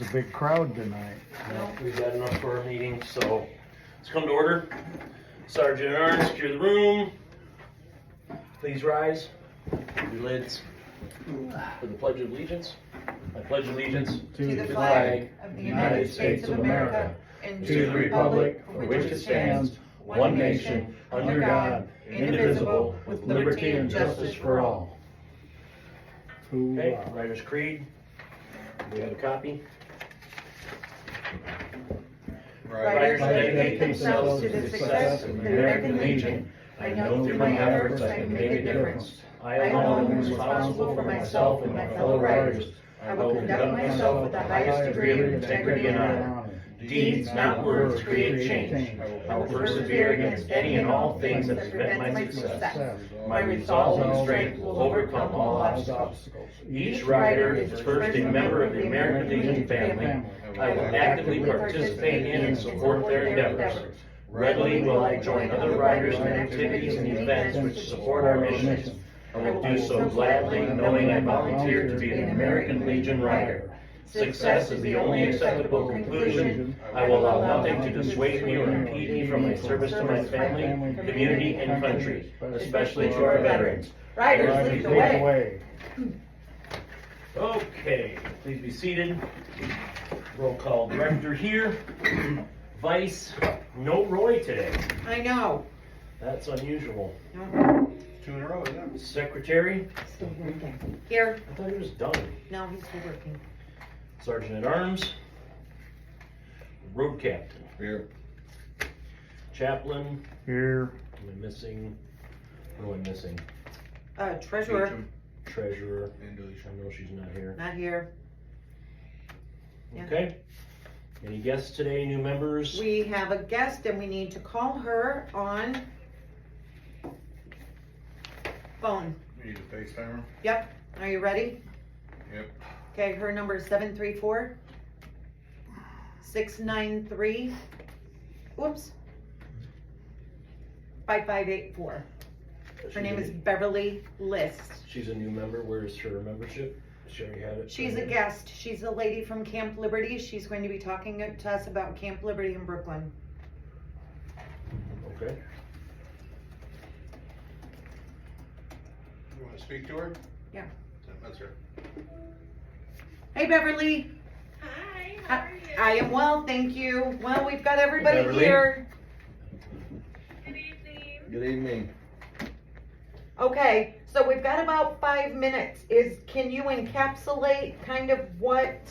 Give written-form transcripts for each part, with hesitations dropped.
a big crowd tonight. No, we've got enough for our meeting, so let's come to order. Sergeant at Arms, secure the room. Please rise. Your lids. For the Pledge of Allegiance. I pledge allegiance To the flag of the United States of America and to the republic for which it stands, one nation, under God, indivisible, with liberty and justice for all. Okay, Writer's Creed. Do we have a copy? Writers dedicate themselves to the success of the American Legion. I know through my efforts I can make a difference. I alone am responsible for myself and my fellow writers. I will conduct myself with the highest degree of integrity and honor. Deeds, not words, create change. I will persevere against any and all things that prevent my success. My resolve and strength will overcome all obstacles. Each writer is first a member of the American Legion family. I will actively participate in and support their endeavors. Readily will I join other writers in activities and events which support our mission. I will do so gladly, knowing I volunteered to be an American Legion writer. Success is the only acceptable conclusion. I will allow nothing to dissuade me or impede me from my service to my family, community, and country, especially to our veterans. Writers, lead the way. Okay, please be seated. Roll call director here. Vice, no Roy today. I know. That's unusual. No, 2 in a row, yeah. Secretary, still working. Here. I thought he was done. No, he's still working. Sergeant at Arms. Road Captain. Here. Chaplain. Here. Am I missing? Who am I missing? Treasurer, Beecham Treasurer. and Deletion. I know she's not here. not here. Yeah. Okay. Any guests today, new members? We have a guest and we need to call her on phone. We need a FaceTime her. Yep. Are you ready? Yep. Okay, her number is 734-693, whoops, 5584. Her name is Beverly List. She's a new member. Where's her membership? She already had it. She's a guest. She's a lady from Camp Liberty. She's going to be talking to us about Camp Liberty in Brooklyn. Okay. You want to speak to her? Yeah. That's her. Hey, Beverly. Hi, how are you? I am well, thank you. Well, we've got everybody Beverly. here. Good evening. Good evening. Okay, so we've got about 5 minutes. Can you encapsulate kind of what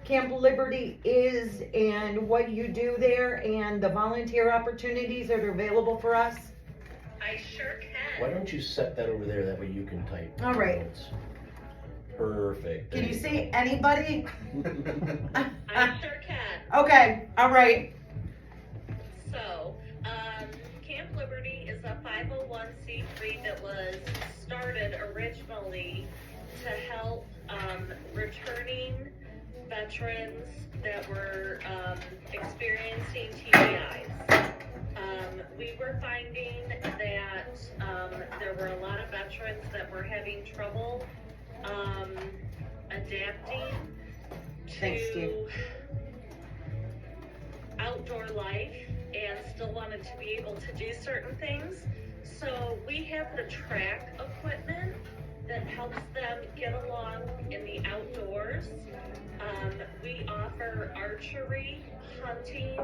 Camp Liberty is and what you do there and the volunteer opportunities that are available for us? I sure can. Why don't you set that over there? That way you can type. All right. notes. Perfect. Can you say anybody? I sure can. Okay, all right. So, Camp Liberty is a 501c3 that was started originally to help returning veterans that were experiencing TBIs. We were finding that there were a lot of veterans that were having trouble adapting Thanks, Steve. to outdoor life and still wanted to be able to do certain things. So we have the track equipment that helps them get along in the outdoors. We offer archery, hunting,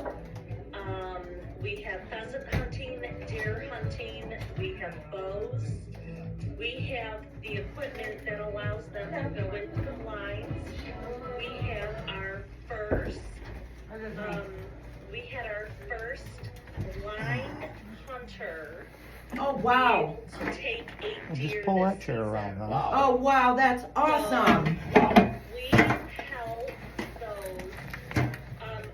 we have pheasant hunting, deer hunting, we have bows. We have the equipment that allows them to go into the blinds. We have our first, we had our first blind hunter Oh, wow. to take 8 Well, deer just pull this that chair season. around, huh? Oh, wow, that's awesome. We help those.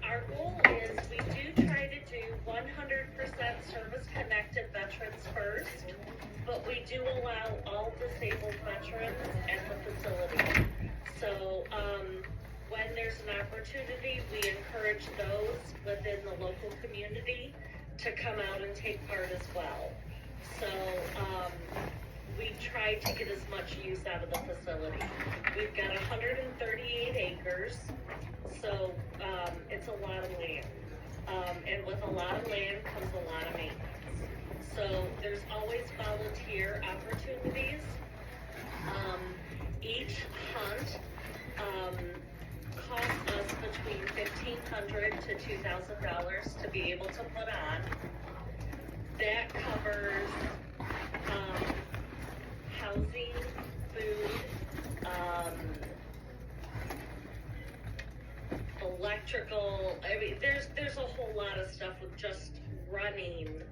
Our goal is we do try to do 100% service-connected veterans first, but we do allow all disabled veterans at the facility. So when there's an opportunity, we encourage those within the local community to come out and take part as well. So we try to get as much use out of the facility. We've got 138 acres, So, it's a lot of land. And with a lot of land comes a lot of maintenance. So there's always volunteer opportunities. Each hunt, costs us between $1,500 to $2,000 to be able to put on. That covers, housing, food, electrical. I mean, there's a whole lot of stuff with just running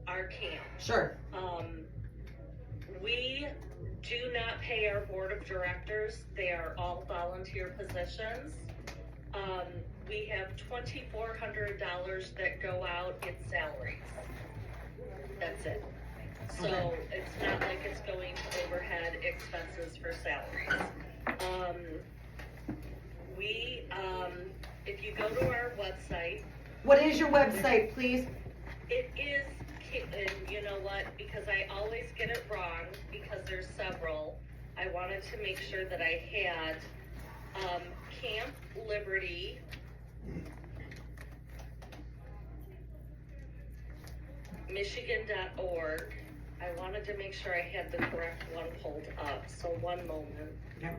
our camp. Sure. We do not pay our board of directors. They are all volunteer positions. We have $2,400 that go out in salaries. That's it. So Okay. it's not like it's going to overhead expenses for salaries. If you go to our website, What is your website, please? it is, and you know what, because I always get it wrong, because there's several, I wanted to make sure that I had, Camp Liberty, Michigan.org. I wanted to make sure I had the correct one pulled up, so one moment. Okay.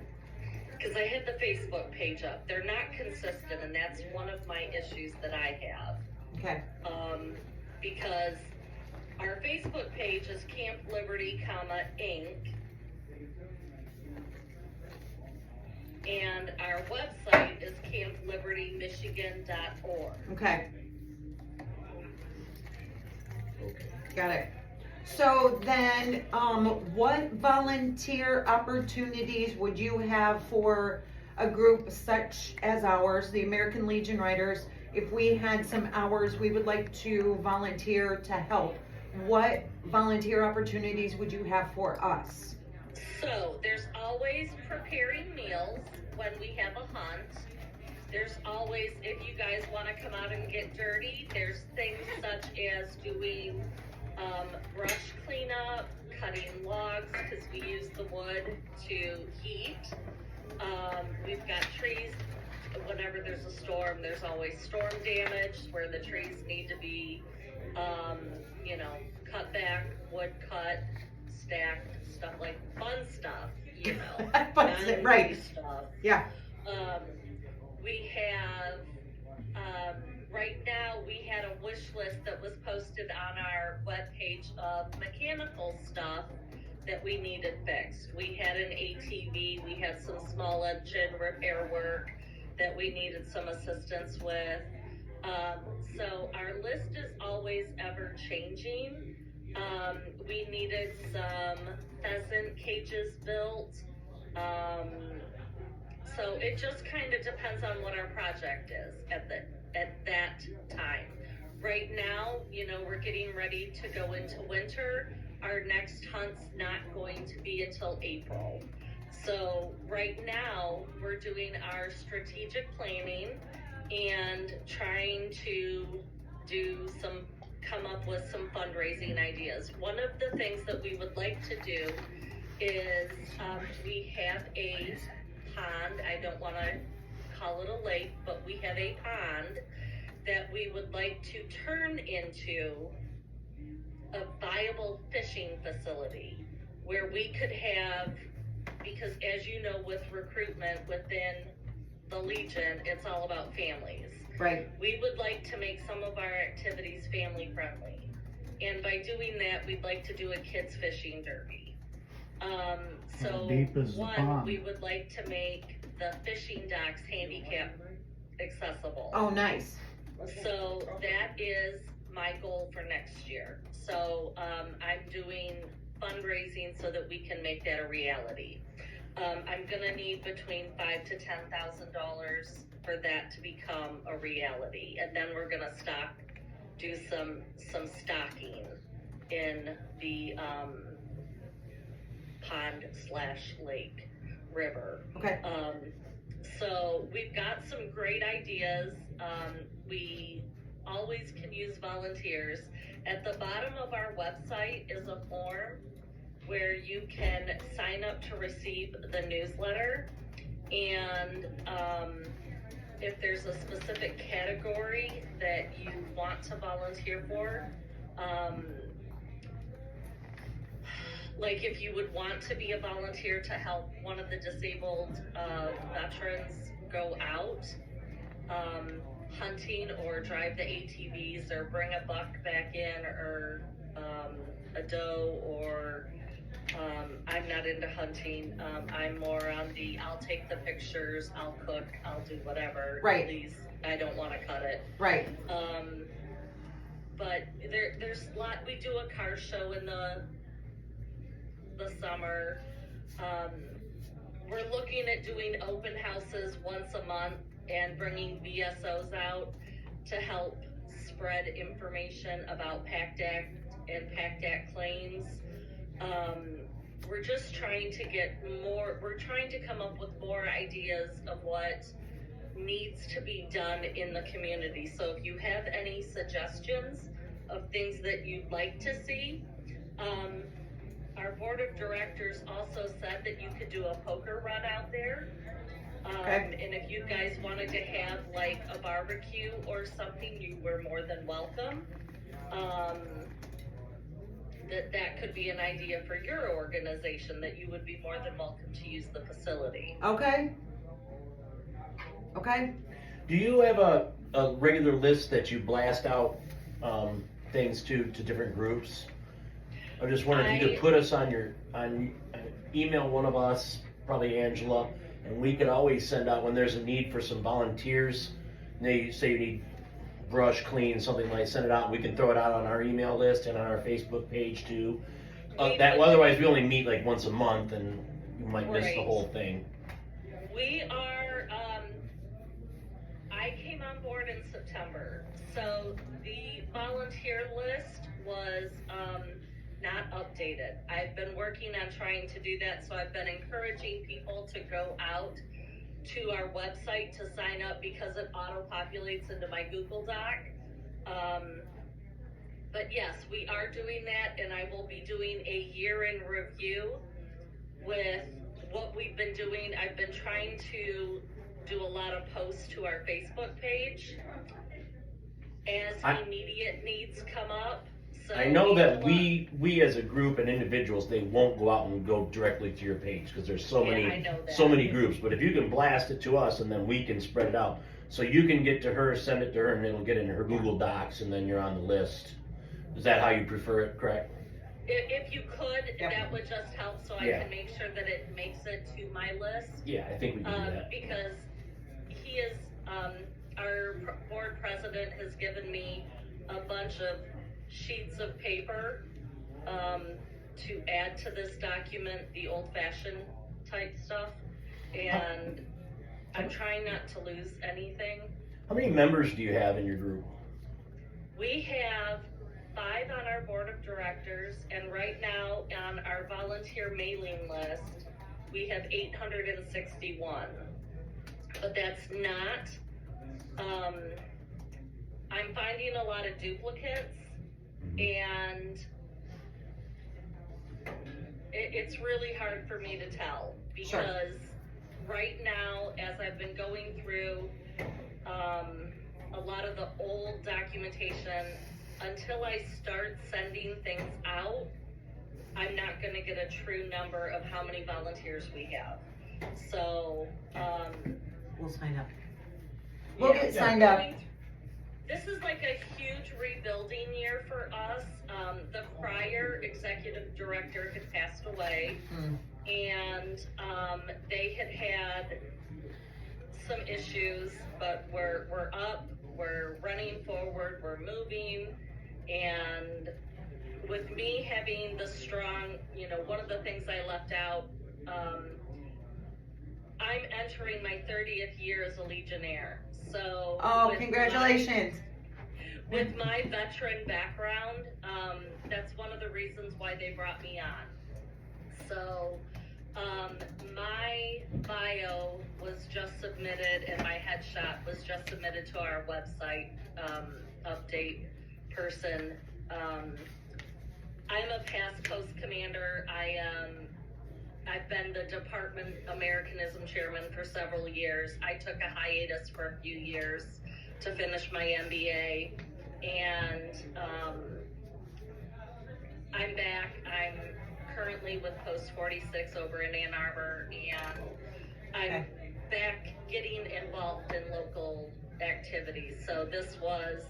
Because I had the Facebook page up. They're not consistent, and that's one of my issues that I have. Okay. Because our Facebook page is Camp Liberty, Inc. And our website is camplibertymichigan.org. Okay. Okay. Got it. So then, what volunteer opportunities would you have for a group such as ours, the American Legion Riders? If we had some hours we would like to volunteer to help, what volunteer opportunities would you have for us? So there's always preparing meals when we have a hunt. There's always, if you guys want to come out and get dirty, there's things such as doing brush cleanup, cutting logs, because we use the wood to heat. We've got trees. Whenever there's a storm, there's always storm damage where the trees need to be, cut back, wood cut, stacked, stuff like fun stuff, Fun stuff, right. non-movie stuff. Yeah. We have, right now, we had a wish list that was posted on our webpage of mechanical stuff that we needed fixed. We had an ATV, we had some small engine repair work that we needed some assistance with. So our list is always ever changing. We needed some pheasant cages built. So it just kind of depends on what our project is at that time. Right now, we're getting ready to go into winter. Our next hunt's not going to be until April. So right now, we're doing our strategic planning and trying to come up with some fundraising ideas. One of the things that we would like to do is we have a pond. I don't want to call it a lake, but we have a pond that we would like to turn into a viable fishing facility where we could have, because as you know, with recruitment within the Legion, it's all about families. Right. We would like to make some of our activities family friendly. And by doing that, we'd like to do a kids fishing derby. So deep is the one, pond? we would like to make the fishing docks handicap accessible. Oh, nice. So that is my goal for next year. So I'm doing fundraising so that we can make that a reality. I'm gonna need between $5,000 to $10,000 for that to become a reality, and then we're gonna do some stocking in the pond/lake river. Okay. So we've got some great ideas. We always can use volunteers. At the bottom of our website is a form where you can sign up to receive the newsletter, and if there's a specific category that you want to volunteer for. Like if you would want to be a volunteer to help one of the disabled veterans go out hunting or drive the ATVs or bring a buck back in or a doe or I'm not into hunting. I'm more on the I'll take the pictures, I'll cook, I'll do whatever. Right. Please, I don't want to cut it. Right. But there's a lot. We do a car show in the summer. We're looking at doing open houses once a month and bringing VSOs out to help spread information about PACT Act and PACT Act claims. We're just trying to get more, we're trying to come up with more ideas of what needs to be done in the community. So if you have any suggestions of things that you'd like to see, our board of directors also said that you could do a poker run out there. Okay. And if you guys wanted to have like a barbecue or something, you were more than welcome. That could be an idea for your organization, that you would be more than welcome to use the facility. Okay. Okay. Do you have a regular list that you blast out things to different groups? I'm just wondering if you could put us on email one of us, probably Angela, and we could always send out when there's a need for some volunteers. And they say you need brush clean, something like, send it out. We can throw it out on our email list and on our Facebook page too. Otherwise we only meet like once a month and you might miss the whole thing. We are, I came on board in September, so the volunteer list was not updated. I've been working on trying to do that, so I've been encouraging people to go out to our website to sign up because it auto-populates into my Google Doc. But yes, we are doing that, and I will be doing a year in review with what we've been doing. I've been trying to do a lot of posts to our Facebook page as immediate needs come up. So I know that we as a group and individuals, they won't go out and go directly to your page because there's so many groups. But if you can blast it to us and then we can spread it out, so you can get to her, send it to her, and it'll get into her Google Docs, and then you're on the list. Is that how you prefer it? Correct? If you could, that would just help, so I can make sure that it makes it to my list. Yeah, I think we can do that. Because he is, our board president has given me a bunch of sheets of paper to add to this document, the old-fashioned type stuff, and I'm trying not to lose anything. How many members do you have in your group? We have 5 on our board of directors, and right now on our volunteer mailing list, we have 861. But that's not, I'm finding a lot of duplicates, and it's really hard for me to tell, because right now, as I've been going through a lot of the old documentation, until I start sending things out, I'm not gonna get a true number of how many volunteers we have. So, We'll sign up. We'll get signed up. This is like a huge rebuilding year for us. The prior executive director had passed away, and they had some issues, but we're up, we're running forward, we're moving, and with me having the strong, one of the things I left out, I'm entering my 30th year as a Legionnaire. So congratulations. With my veteran background, that's one of the reasons why they brought me on. So my bio was just submitted, and my headshot was just submitted to our website update person. I'm a past post commander. I am I've been the department Americanism chairman for several years. I took a hiatus for a few years to finish my MBA, and I'm back. I'm currently with Post 46 over in Ann Arbor, and I'm back getting involved in local activities. So this was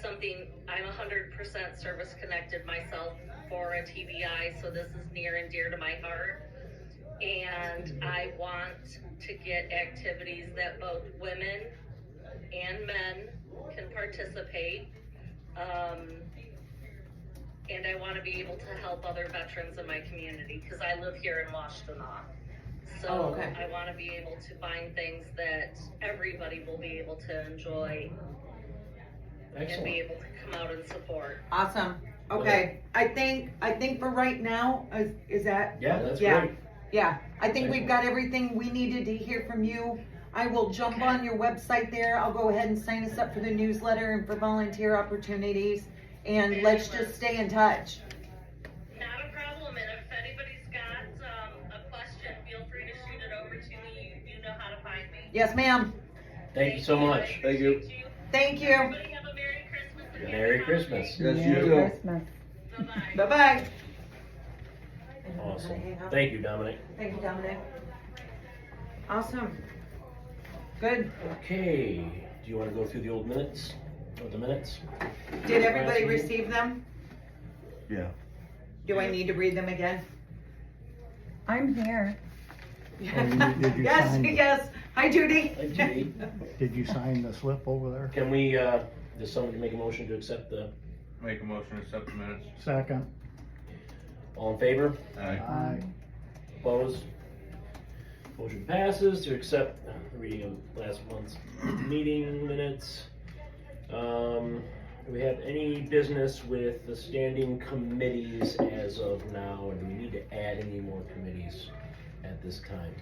something, I'm 100% service connected myself for a TBI, so this is near and dear to my heart. And I want to get activities that both women and men can participate. And I want to be able to help other veterans in my community, because I live here in Washtenaw. So I want to be able to find things that everybody will be able to enjoy and be Excellent. able to come out and support. Awesome. Okay, I think for right now, is that? Yeah, that's Yeah. great. Yeah, I think we've got everything we needed to hear from you. I will jump on your website there. I'll go ahead and sign us up for the newsletter and for volunteer opportunities. And let's just stay in touch. Not a problem, and if anybody's got a question, feel free to shoot it over to me. You know how to find me. Yes, ma'am. Thank you so much. Thank you. Appreciate Thank you. Everybody have a Merry Christmas. and Merry Happy Christmas. Yes, you Merry too. Christmas. Holidays. Bye-bye. Bye-bye. Awesome. Thank you, Dominic. Thank you, Dominic. Awesome. Good. Okay, do you want to go through the old minutes? Or the minutes? Did everybody Last meeting? receive them? Yeah. Do I need to read them again? I'm here. did you Yes, sign? yes. Hi, Judy. Hi, Judy. Did you sign the slip over there? Can we, does somebody make a motion to accept the, Make a motion to accept the minutes. Second. all in favor? Aye. Aye. Opposed? Motion passes to accept the reading of last month's meeting minutes. Do we have any business with the standing committees as of now, and do we need to add any more committees at this time?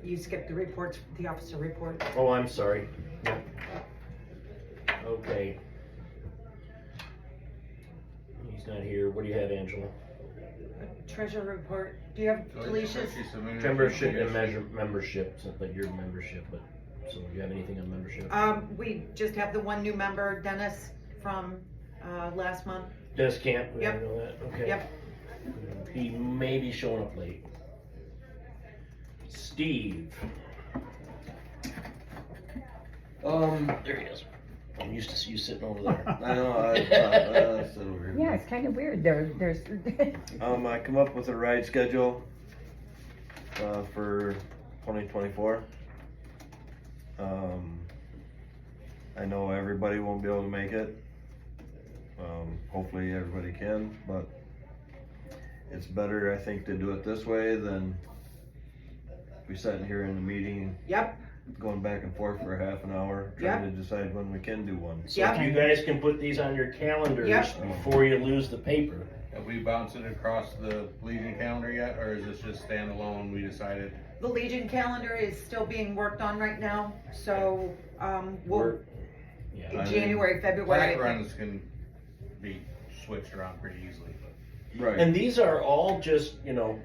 You skipped the reports, the officer report. Oh, I'm sorry. Yep. Okay. He's not here. What do you have, Angela? Treasurer report. Do you have Delicia's? She submitted- Membership and membership, so like your membership, but, so do you have anything on membership? We just have the one new member, Dennis, from, last month. Dennis Camp, we Yep. know that, okay. Yep. He may be showing up late. Steve, there he is. I'm used to see you sitting over there. I know, I sit over here. Yeah, it's kind of weird. There's. I come up with a ride schedule, for 2024. I know everybody won't be able to make it. Hopefully everybody can, but it's better, I think, to do it this way than we sitting here in the meeting, Yep, going back and forth for a half an hour, trying to decide when we can do one. So if you guys can put these on your calendars Yep. before you lose the paper. Have we bounced it across the Legion calendar yet, or is this just standalone, we decided? the Legion calendar is still being worked on right now, so, we'll, We're- Yeah. in I mean, January, February. I Black think. runs can be switched around pretty easily, but. Right. And these are all just, none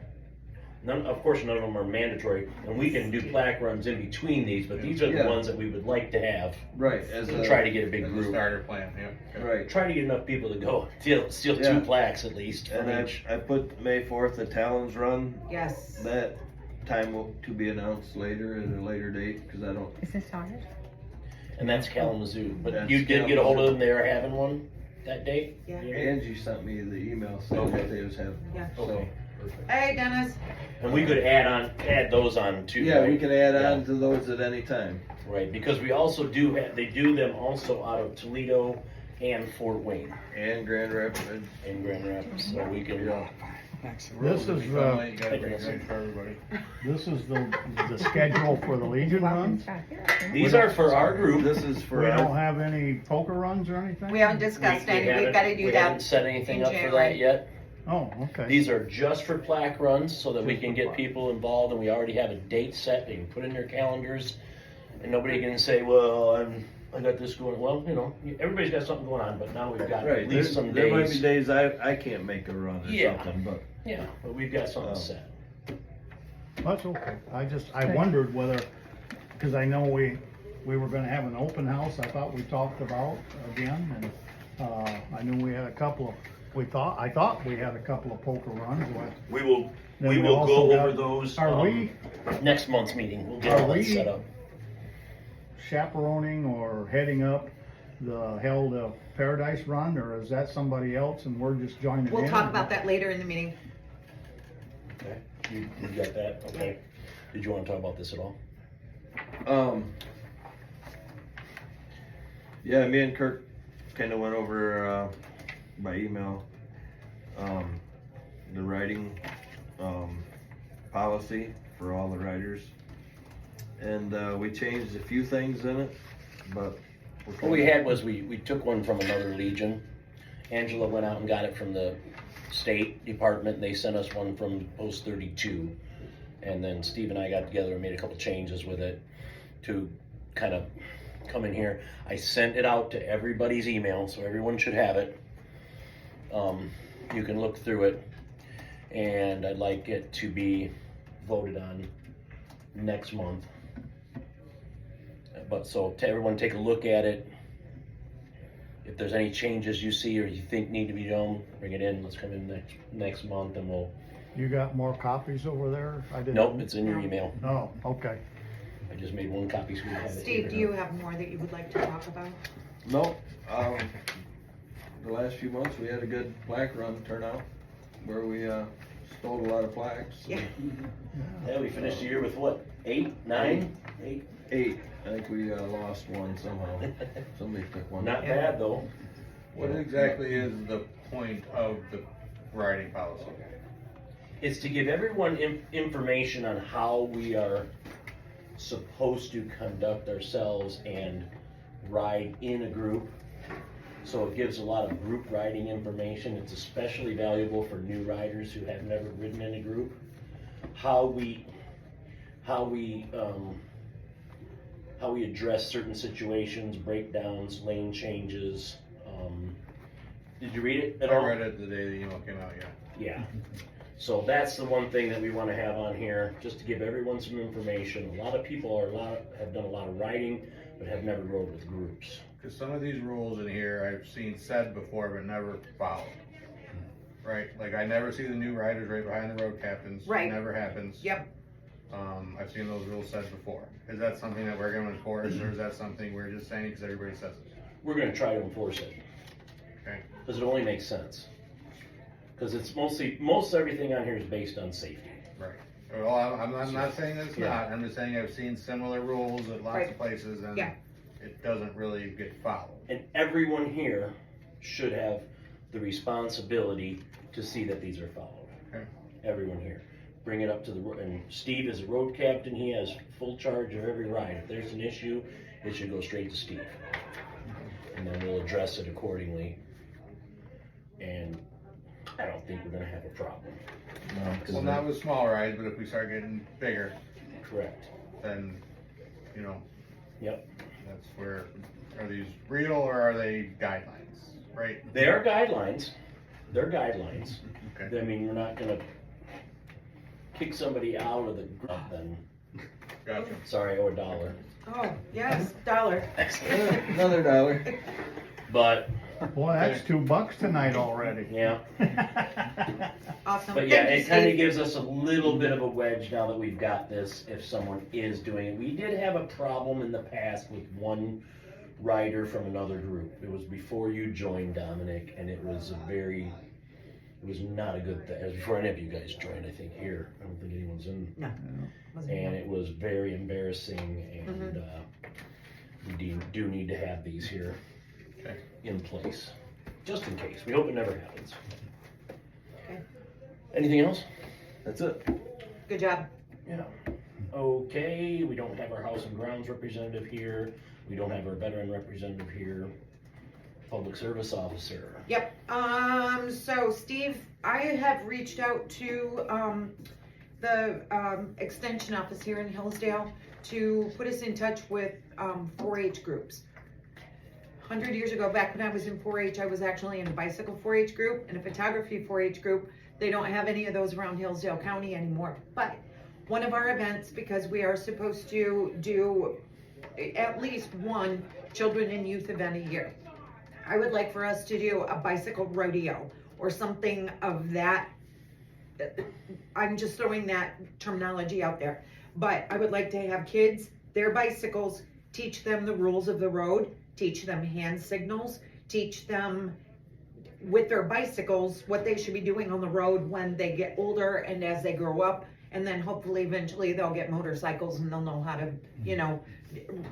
of them are mandatory, and we can do plaque runs in between these, but these are the Yeah. ones that we would like to have. Right, as And a, try to get a big As a group. starter plan, yeah. right. Try to get enough people to go, steal Yeah. 2 plaques at least from And each. I put May 4th, the Talons Run, Yes. that time will, to be announced later at a later date, cause I don't, Is this ours? And that's Kalamazoo, but That's you did get a hold of Kalamazoo. them, they are having one that day? Yeah. Angie sent me the email saying that they was having. Yeah. So, Okay, perfect. Hey, Dennis. And we could add those on too, yeah, we right? can add Yeah. on to those at any time. Right, because we also they do them also out of Toledo and Fort Wayne And Grand Rapids. and Grand Rapids, so we can, This is, You gotta bring it in for everybody. this is the schedule for the Legion runs. these are for our group. This is for We don't our, have any poker runs or anything? We haven't discussed any, we've gotta do We haven't that. set anything in up for January. that yet. Oh, okay. These are just for plaque runs, so that we Just can for get plaque. people involved, and we already have a date set, they can put in their calendars, and nobody can say, well, I got this going, well, you know, everybody's got something going on, but now we've got Right, at least some there might be days. days I can't make a run or Yeah. something, but Yeah, but we've got something Oh. set. That's okay. I Okay. wondered whether, cause I know we were gonna have an open house, I thought we talked about again, and, I knew we had a couple of, I thought we had a couple of poker runs. We will, Then we we will also go got- over those. Are we Next month's meeting, we'll get Are all that we- set up. chaperoning or heading up the Hell to Paradise run, or is that somebody else and we're just joining in? We'll talk about that later in the meeting. Okay, you got that, okay. Did you wanna talk about this at all? yeah, me and Kirk kinda went over, by email, the riding, policy for all the riders. And, we changed a few things in it, but. we're What we kinda- had was, we took one from another Legion. Angela went out and got it from the State Department, and they sent us one from Post 32. And then Steve and I got together and made a couple changes with it to kind of come in here. I sent it out to everybody's email, so everyone should have it. You can look through it, and I'd like it to be voted on next month. But so to everyone take a look at it. If there's any changes you see or you think need to be done, bring it in. Let's come in next month and we'll. You got more copies over there? I didn't. Nope, it's in your No. email. Oh, okay. I just made one copy so we have it. Steve, here. do you have more that you would like to talk about? No, the last few months, we had a good plaque run turnout, where we, stole a lot of plaques. Yeah. Yeah, we finished the year with what? 8, 9, 8. 8, I think we, lost one somehow, somebody took one. Not bad though. What exactly is the point of the riding policy? It's to give everyone information on how we are supposed to conduct ourselves and ride in a group. So it gives a lot of group riding information. It's especially valuable for new riders who have never ridden in a group. How we address certain situations, breakdowns, lane changes. Did you read it at all? I read it the day the email came out, yeah. Yeah. So that's the one thing that we want to have on here, just to give everyone some information. A lot of people have done a lot of riding, but have never rode with groups. Cause some of these rules in here I've seen said before but never followed. Right, like I never see the new riders right behind the road captains. Right. Never happens. Yep. I've seen those rules said before. Is that something that we're gonna enforce, or is that something we're just saying because everybody says it? We're going to try to enforce it. Okay. Because it only makes sense. Because it's most everything on here is based on safety. Right. Well, I'm not saying that it's Yeah. not, I'm just saying I've seen similar rules at lots Right. of places and Yeah. it doesn't really get followed. And everyone here should have the responsibility to see that these are followed. Okay. Everyone here. Bring it up to and Steve is a road captain, he has full charge of every ride. If there's an issue, it should go straight to Steve. And then we'll address it accordingly. And I don't think we're gonna have a problem. No, 'cause Well, not with small rides, but if we start getting bigger, Correct. then, you know, Yep. that's where, are these real or are they guidelines, right? They are guidelines. They're guidelines. Okay. I mean, we're not gonna kick somebody out of the group then, Gotcha. sorry, or $1. Oh, yes, dollar. Another dollar. But, Boy, that's $2 tonight already. yeah. Awesome. But yeah, Thank you, it kind of Steve. gives us a little bit of a wedge now that we've got this, if someone is doing it. We did have a problem in the past with one rider from another group. It was before you joined, Dominic, and it was not a good thing. It was before any of you guys joined, I think, here. I don't think anyone's in. Wasn't And it? it was very embarrassing, and we do need to have these here Okay. in place, just in case. We hope it never happens. Okay. Anything else? That's it. Good job. Yeah. Okay, we don't have our House and Grounds representative here. We don't have our veteran representative here. Public Service Officer. Yep, so Steve, I have reached out to, the, Extension Office here in Hillsdale to put us in touch with, 4-H groups. 100 years ago, back when I was in 4-H, I was actually in a bicycle 4-H group and a photography 4-H group. They don't have any of those around Hillsdale County anymore. But one of our events, because we are supposed to do at least one children and youth event a year, I would like for us to do a bicycle rodeo or something of that. I'm just throwing that terminology out there. But I would like to have kids, their bicycles, teach them the rules of the road, teach them hand signals, teach them with their bicycles what they should be doing on the road when they get older and as they grow up. And then hopefully eventually they'll get motorcycles and they'll know how to, you know,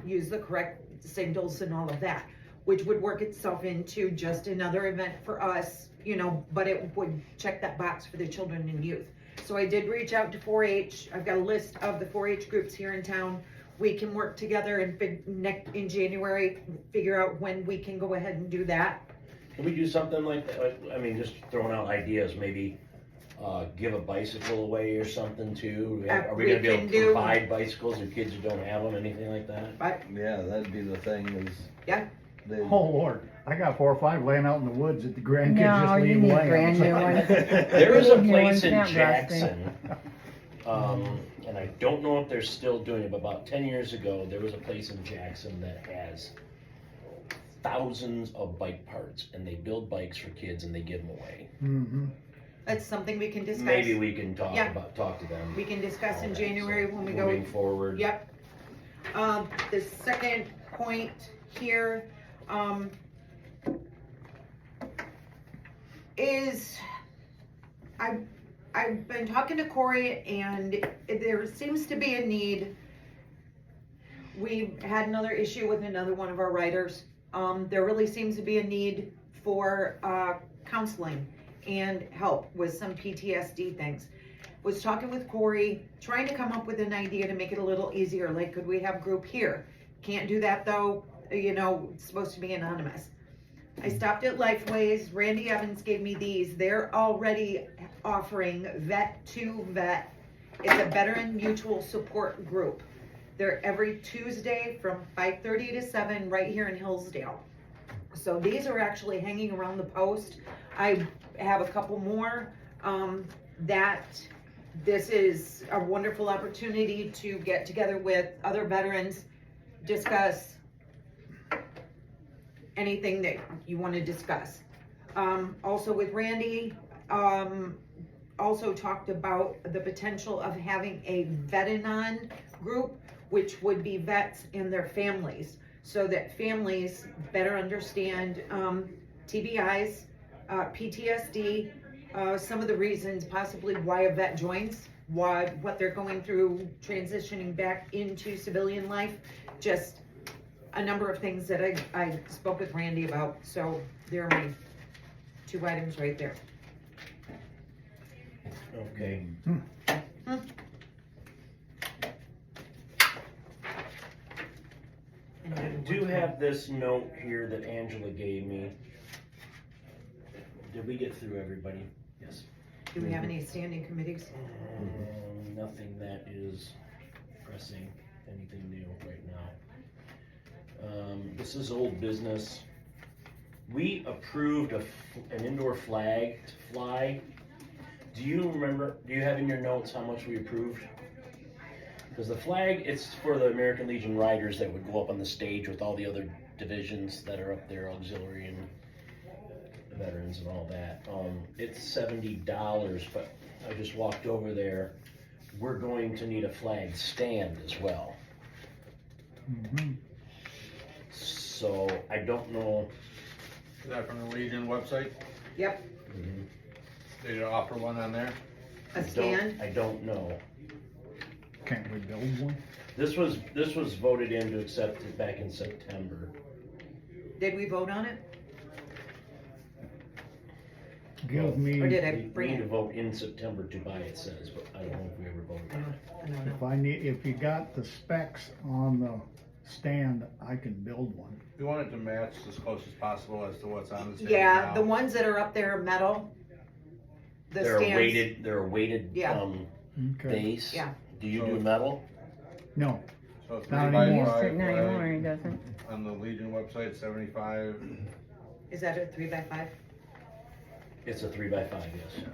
use the correct signals and all of that, which would work itself into just another event for us, you know, but it would check that box for the children and youth. So I did reach out to 4-H. I've got a list of the 4-H groups here in town. We can work together and in January, figure out when we can go ahead and do that. Can we do something like that? I mean, just throwing out ideas, maybe give a bicycle away or something too? Are we gonna be able to provide bicycles to kids who don't have them, anything like that? But Yeah, that'd be the thing is. Yeah. they- Oh Lord, I got 4 or 5 laying out in the woods that the grandkids No, just you leave need laying. brand new ones. There is a New place ones, in not rusty. Jackson, and I don't know if they're still doing it, but about 10 years ago, there was a place in Jackson that has thousands of bike parts, and they build bikes for kids and they give them away. Mm-hmm. that's something we can discuss. Maybe we can talk Yeah. to them. We can discuss all in that, January so when we moving go. forward. Yep. The second point here, is I've been talking to Corey and there seems to be a need. We had another issue with another one of our writers. There really seems to be a need for counseling and help with some PTSD things. Was talking with Corey, trying to come up with an idea to make it a little easier. Like, could we have group here? Can't do that though, you know, it's supposed to be anonymous. I stopped at Lifeways. Randy Evans gave me these. They're already offering Vet to Vet. It's a veteran mutual support group. They're every Tuesday from 5:30 to 7 right here in Hillsdale. So these are actually hanging around the post. I have a couple more that this is a wonderful opportunity to get together with other veterans, discuss anything that you want to discuss. Also with Randy, also talked about the potential of having a Vetanon group, which would be vets and their families, so that families better understand TBIs, PTSD, some of the reasons possibly why a vet joins, what they're going through transitioning back into civilian life, just a number of things that I spoke with Randy about. So there are my 2 items right there. Okay. And I then do have this note here that Angela gave me. Did we get through everybody? Yes. do we have any standing committees? Nothing that is pressing, anything new right now. This is old business. We approved an indoor flag to fly. Do you remember, do you have in your notes how much we approved? Because the flag, it's for the American Legion Riders that would go up on the stage with all the other divisions that are up there, auxiliary and veterans and all that. It's $70, but I just walked over there. We're going to need a flag stand as well. Mm-hmm. So I don't know. Is that from the Legion website? Yep, They offer one on there? a stand. I don't know. Can't we build one? This was voted in to accept it back in September. Did we vote on it? Give me, Or did I We bring need to it? vote in September to buy, it says, but I don't know if we ever voted on it. I don't know. if I need, if you got the specs on the stand, I can build one. We want it to match as close as possible as to what's on the stage Yeah, now. the ones that are up there are metal. The They're a stands. weighted Yeah. Okay. base. Yeah. Do you do metal? No, So it's Not 3 by anymore. Used to, 5 not anymore, flag. he doesn't. On the Legion website, 75. Is that a 3x5? It's a 3x5, yes.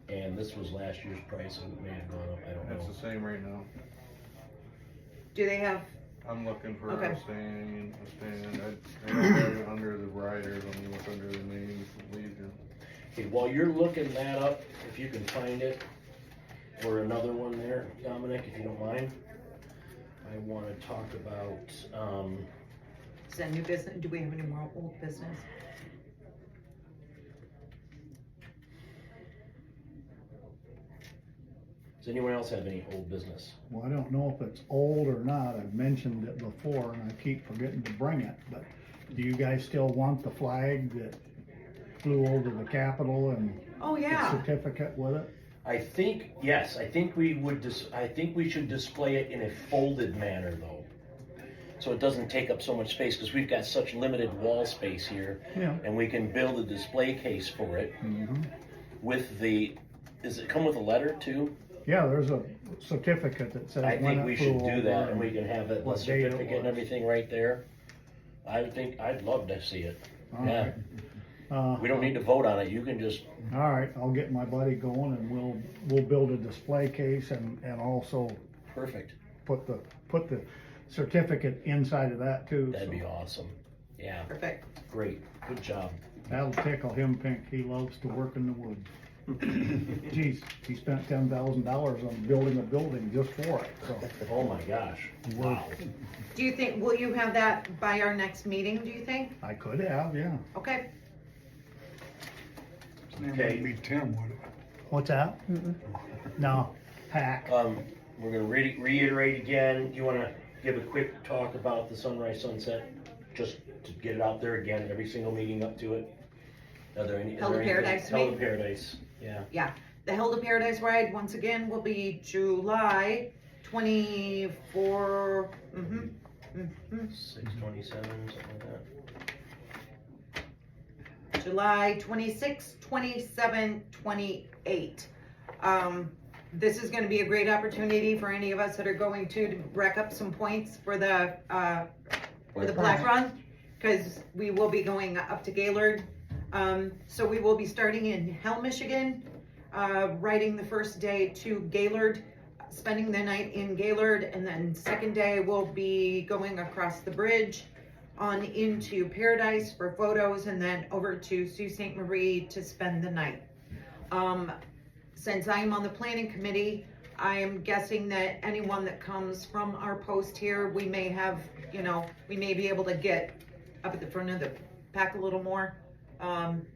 And this was last year's price, and it may have gone up, I don't It's know. the same right now. Do they have, I'm looking for Okay. a stand. I don't have it under the riders. I'm gonna look under the names of Legion. Okay, while you're looking that up, if you can find it, or another one there, Dominic, if you don't mind. I wanna talk about, is that new business? Do we have any more old business? does anyone else have any old business? Well, I don't know if it's old or not, I've mentioned it before and I keep forgetting to bring it, but do you guys still want the flag that flew over the Capitol and Oh, the yeah. certificate with it? I think, yes, I think we would I think we should display it in a folded manner though. So it doesn't take up so much space, cause we've got such limited wall space here. Yeah. And we can build a display case for it Mhm. with does it come with a letter too? Yeah, there's a certificate that says I when think it we flew should do over that and we and- can have that what date it certificate and was. everything right there. I'd love to see it. All Yeah. right. We don't need to vote on it, you can just, All right, I'll get my buddy going and we'll build a display case and also perfect, put the certificate inside of that too. that'd so be awesome. Yeah, Perfect. great, good job. That'll tickle him pink, he loves to work in the woods. Geez, he spent $10,000 on building a building just for it, so. Oh my gosh, wow. Do you think, will you have that by our next meeting, do you think? I could have, yeah. Okay. Okay. Be Tim, would it? What's that? No, hack. We're gonna reiterate again, do you wanna give a quick talk about the sunrise sunset? Just to get it out there again, every single meeting up to it? Are there any? is Hell to there anything- Paradise, you Hell to mean? Paradise, yeah. The Hell to Paradise ride, once again, will be July 24, 6/27, something like that. July 26, 27, 28. This is gonna be a great opportunity for any of us that are going to rack up some points for the Black Run, cause we will be going up to Gaylord. So we will be starting in Hell, Michigan, riding the first day to Gaylord, spending the night in Gaylord, and then second day we'll be going across the bridge on into Paradise for photos, and then over to Sault Ste. Marie to spend the night. Since I am on the planning committee, I am guessing that anyone that comes from our post here, we may have, we may be able to get up at the front of the pack a little more,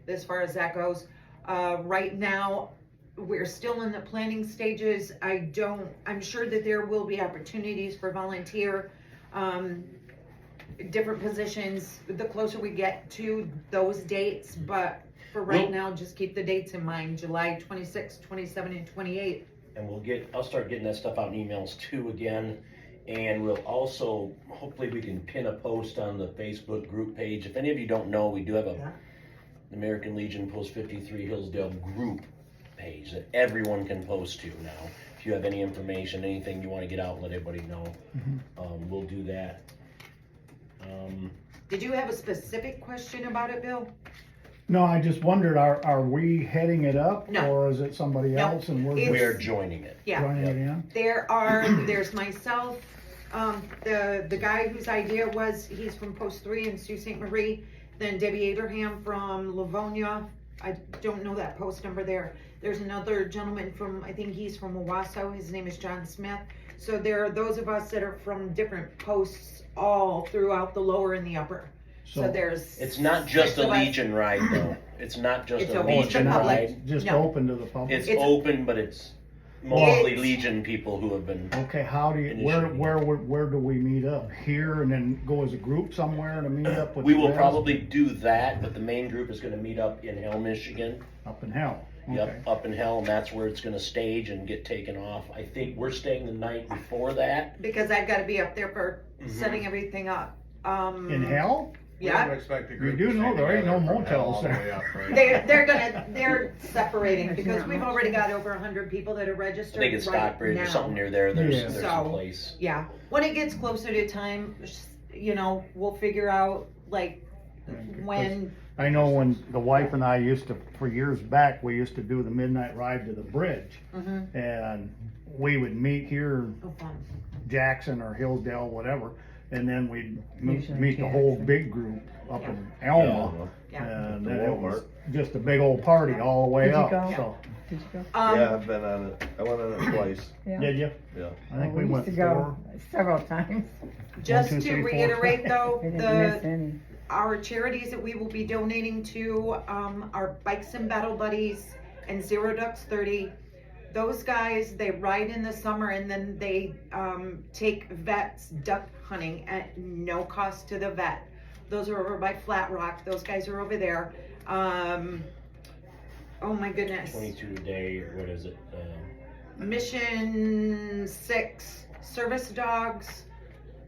as far as that goes. Right now, we're still in the planning stages. I'm sure that there will be opportunities for volunteer, different positions, the closer we get to those dates, but for right Well- now, just keep the dates in mind, July 26, 27, and 28. And I'll start getting that stuff out in emails too again. And we'll also, hopefully we can pin a post on the Facebook group page. If any of you don't know, we do have Yeah. American Legion Post 53 Hillsdale group page that everyone can post to now. If you have any information, anything you wanna get out and let everybody know, we'll do that. Did you have a specific question about it, Bill? No, I just wondered, are we heading it up? No. Or is it somebody No, else and we're it's- We are just joining it. Yeah. joining it in? There's myself, the guy whose idea was, he's from Post 3 in Sault Ste. Marie, then Debbie Abraham from Livonia, I don't know that post number there. There's another gentleman from, I think he's from Owasso, his name is John Smith. So there are those of us that are from different posts all throughout the lower and the upper. So So- there's. It's not just six a of us. Legion ride though. It's not just It's a open to Legion the public. ride. Just No. open to the public? It's It's- open, but it's mostly It's- Legion people who have been, Okay, how do you, Initially. where do we meet up? Here and then go as a group somewhere to meet up with? we the will rest? probably do that, but the main group is gonna meet up in Hell, Michigan. Up in hell, okay. Yep, up in Hell, and that's where it's gonna stage and get taken off. I think we're staying the night before that. Because I've gotta be up there for Mhm. setting everything up. In hell? We Yeah. don't expect the You group do to stay know there ain't no together from hell motels all the there. way up, right? They're separating There's because not we've much already there. got over 100 people that are I registered think it's right Stockbridge or now. something near there, there's, Yeah. there's So- some place. Yeah, when it gets closer to time, you know, we'll figure out like when, I know when the wife and I used to, for years back, we used to do the midnight ride to the bridge. Mhm. And we would meet here, oh, fun. Jackson or Hillsdale, whatever, and then we'd Usually meet the whole Jackson. big group up Yeah. in Elma. Yeah. And The then it was Walmart. just a big old party all the way Did you up, go? so. Did you go? Yeah, I've been on it. I went on it twice. Yeah. Did you? Yeah. I think Oh, we used went to 4. go several times. Just 1, 2, to 3, 4. reiterate though, I didn't miss the, any. our charities that we will be donating to, are Bikes and Battle Buddies and Zero Ducks 30. Those guys, they ride in the summer and then they, take vets duck hunting at no cost to the vet. Those are over by Flat Rock. Those guys are over there. Oh my goodness. 22 a day, or what is it? Mission 6, Service Dogs.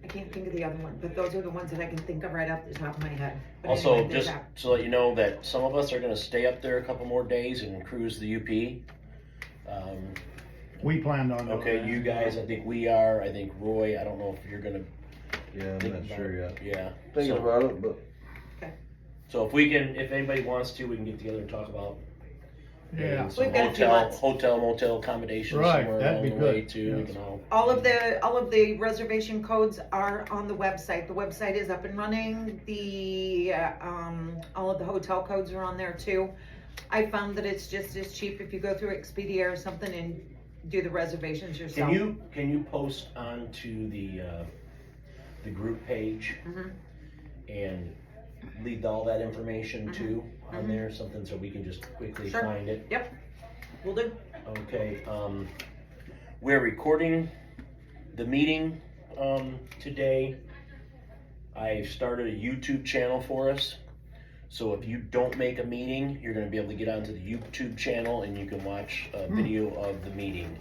I can't think of the other one, but those are the ones that I can think of right off the top of my head. But Also, anyway, there's just that. to let you know that some of us are gonna stay up there a couple more days and cruise the UP. We planned on doing Okay, that. you guys, I think we are, I think Roy, I don't know if you're gonna Yeah, I'm think not about sure it. yet. Yeah. Thinking So- about it, but So if we can, if anybody wants to, we can get together and talk about Yeah. getting some We've got a few hotel, months. motel accommodations Right, somewhere that'd along be the way good, too. We yes. can all. All of the reservation codes are on the website. The website is up and running. The, all of the hotel codes are on there too. I found that it's just as cheap if you go through Expedia or something and do the reservations yourself. Can you post onto the group page Mhm. and leave all that information too on mhm. there, something so we can just quickly Sure. find it? Yep, will do. Okay, we're recording the meeting, today. I've started a YouTube channel for us. So if you don't make a meeting, you're gonna be able to get onto the YouTube channel and you can watch a video of the meeting.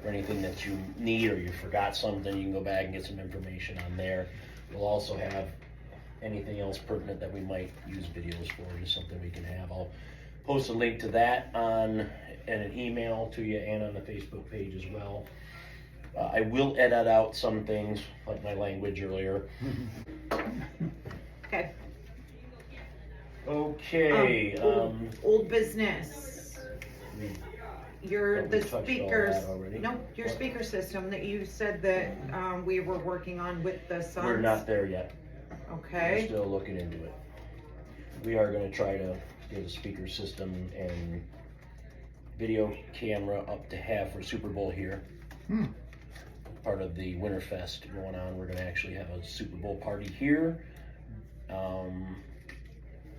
Or anything that you need, or you forgot something, you can go back and get some information on there. We'll also have anything else pertinent that we might use videos for, just something we can have. I'll post a link to that in an email to you and on the Facebook page as well. I will edit out some things, like my language earlier. Okay. Okay, Old business. Your, But the we touched all speakers, that already. no, your What? speaker system that you said that, we were working on with the Suns. we're not there yet. We're Okay, still looking into it. We are gonna try to get a speaker system and video camera up to have for Super Bowl here. Hmm. Part of the Winterfest going on, we're gonna actually have a Super Bowl party here.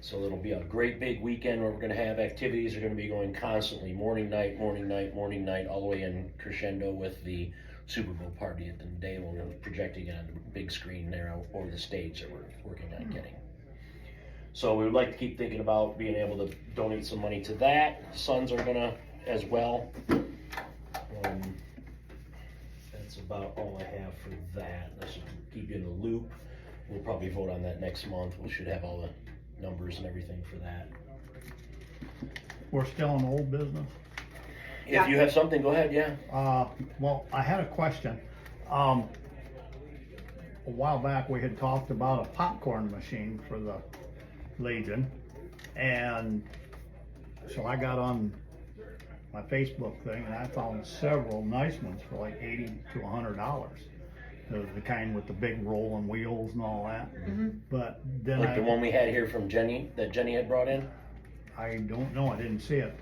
So it'll be a great big weekend where we're gonna have activities are gonna be going constantly, morning, night, all the way in crescendo with the Super Bowl party at the day. We're gonna be projecting it on the big screen there over the stage that we're working on getting. So we would like to keep thinking about being able to donate some money to that. Sons are gonna as well. That's about all I have for that. Let's keep you in the loop. We'll probably vote on that next month. We should have all the numbers and everything for that. We're still in old business. If you have something, go ahead, yeah. Well, I had a question. A while back, we had talked about a popcorn machine for the Legion. And so I got on my Facebook thing and I found several nice ones for like $80 to $100. The kind with the big rolling wheels and all that. Mhm. But then Like the one we had here from Jenny, that Jenny had brought in. I don't know, I didn't see it.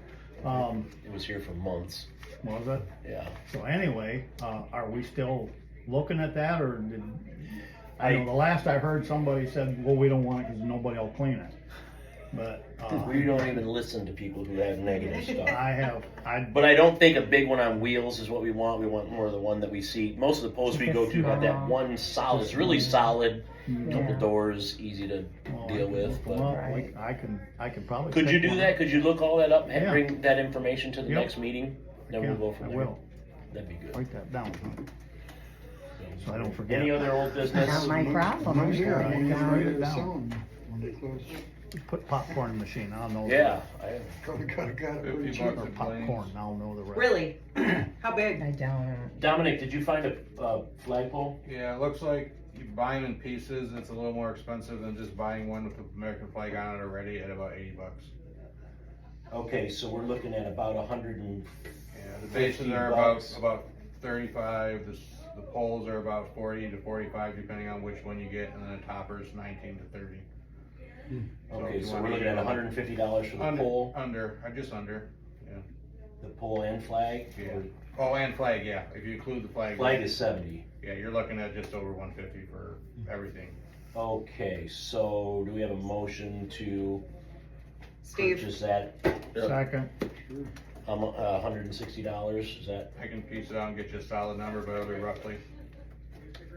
It was here for months, Was it? yeah. So anyway, are we still looking at that, or did, I I- know the last I heard, somebody said, well, we don't want it because nobody will clean it. But, We don't even listen to people who have negative stuff. But I don't think a big one on wheels is what we want. We want more of the one that we see. Most of the posts we go to have that one solid, it's really solid, couple Yeah. doors, easy to deal with. But Well, Right. I can probably. could you pick do one. that? Could you look all that up and Yeah. bring that information to the Yep. next meeting? Then we'll Yeah, go from I there. will. That'd be good. Write that down, huh? So I don't forget. Any other old business? Not my problem. I'm Here, sure. I can write it down. Put popcorn machine, I'll know. Yeah, I, 50 bucks Or in Blaine's. popcorn, I'll know the rest. Really? How big? I don't. Dominic, did you find a flagpole? Yeah, it looks like you buy them in pieces, it's a little more expensive than just buying one with the American flag on it already at about 80 bucks. Okay, so we're looking at about Yeah, the bases 50 are bucks. about 35, the poles are about 40 to 45 depending on which one you get, and then the topper's 19 to 30. Okay, if you so wanna we're looking get at $150 for the Under, pole, just under, the pole and flag. yeah. Oh, and flag, yeah, if you include the flag. Flag is 70. Yeah, you're looking at just over 150 for everything. Okay, so do we have a motion to Steve? purchase that, Second, $160, is that? I can piece it out and get you a solid number, but it'll be roughly.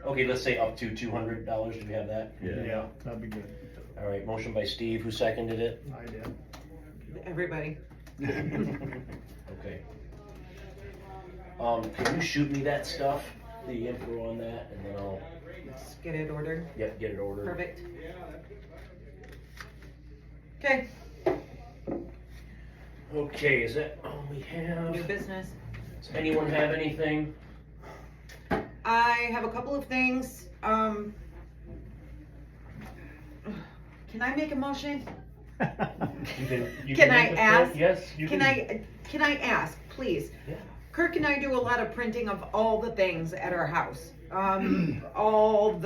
Okay, let's say up to $200, do we have that? yeah, that'd be good. All right, motion by Steve, who seconded it? I did. Everybody. Okay. Can you shoot me that stuff, the info on that, and then I'll, Let's get it ordered. get it ordered? Perfect. Okay, Okay, is that all we have? new business. Does anyone have anything? I have a couple of things. Can I make a motion? You Can I make it, ask? Kurt? Yes, you Can I ask, please? Yeah. Kirk and I do a lot of printing of all the things at our house. All of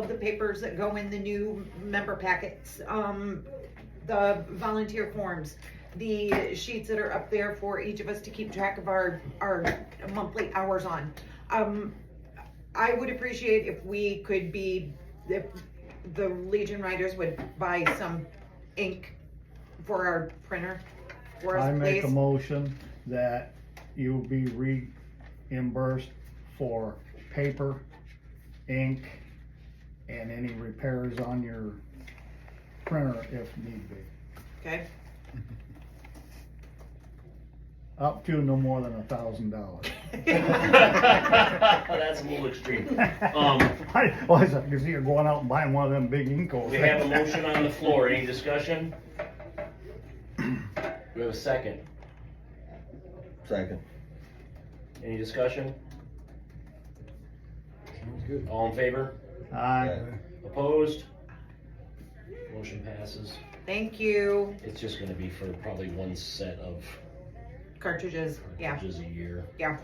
the papers that go in the new member packets, the volunteer forms, the sheets that are up there for each of us to keep track of our monthly hours on. I would appreciate if we could if the Legion Riders would buy some ink for our printer for us, I make please. a motion that you be reimbursed for paper, ink, and any repairs on your printer if need be. Okay, Up to no more than $1,000. That's a little extreme. Why is that? Cause you're going out and buying one of them big Inco We have a things. motion on the floor, any discussion? We have a second, Second. any discussion? All in favor? Aye. Opposed? Motion passes. thank you. It's just gonna be for probably one set of Cartridges, yeah, cartridges a year. yeah.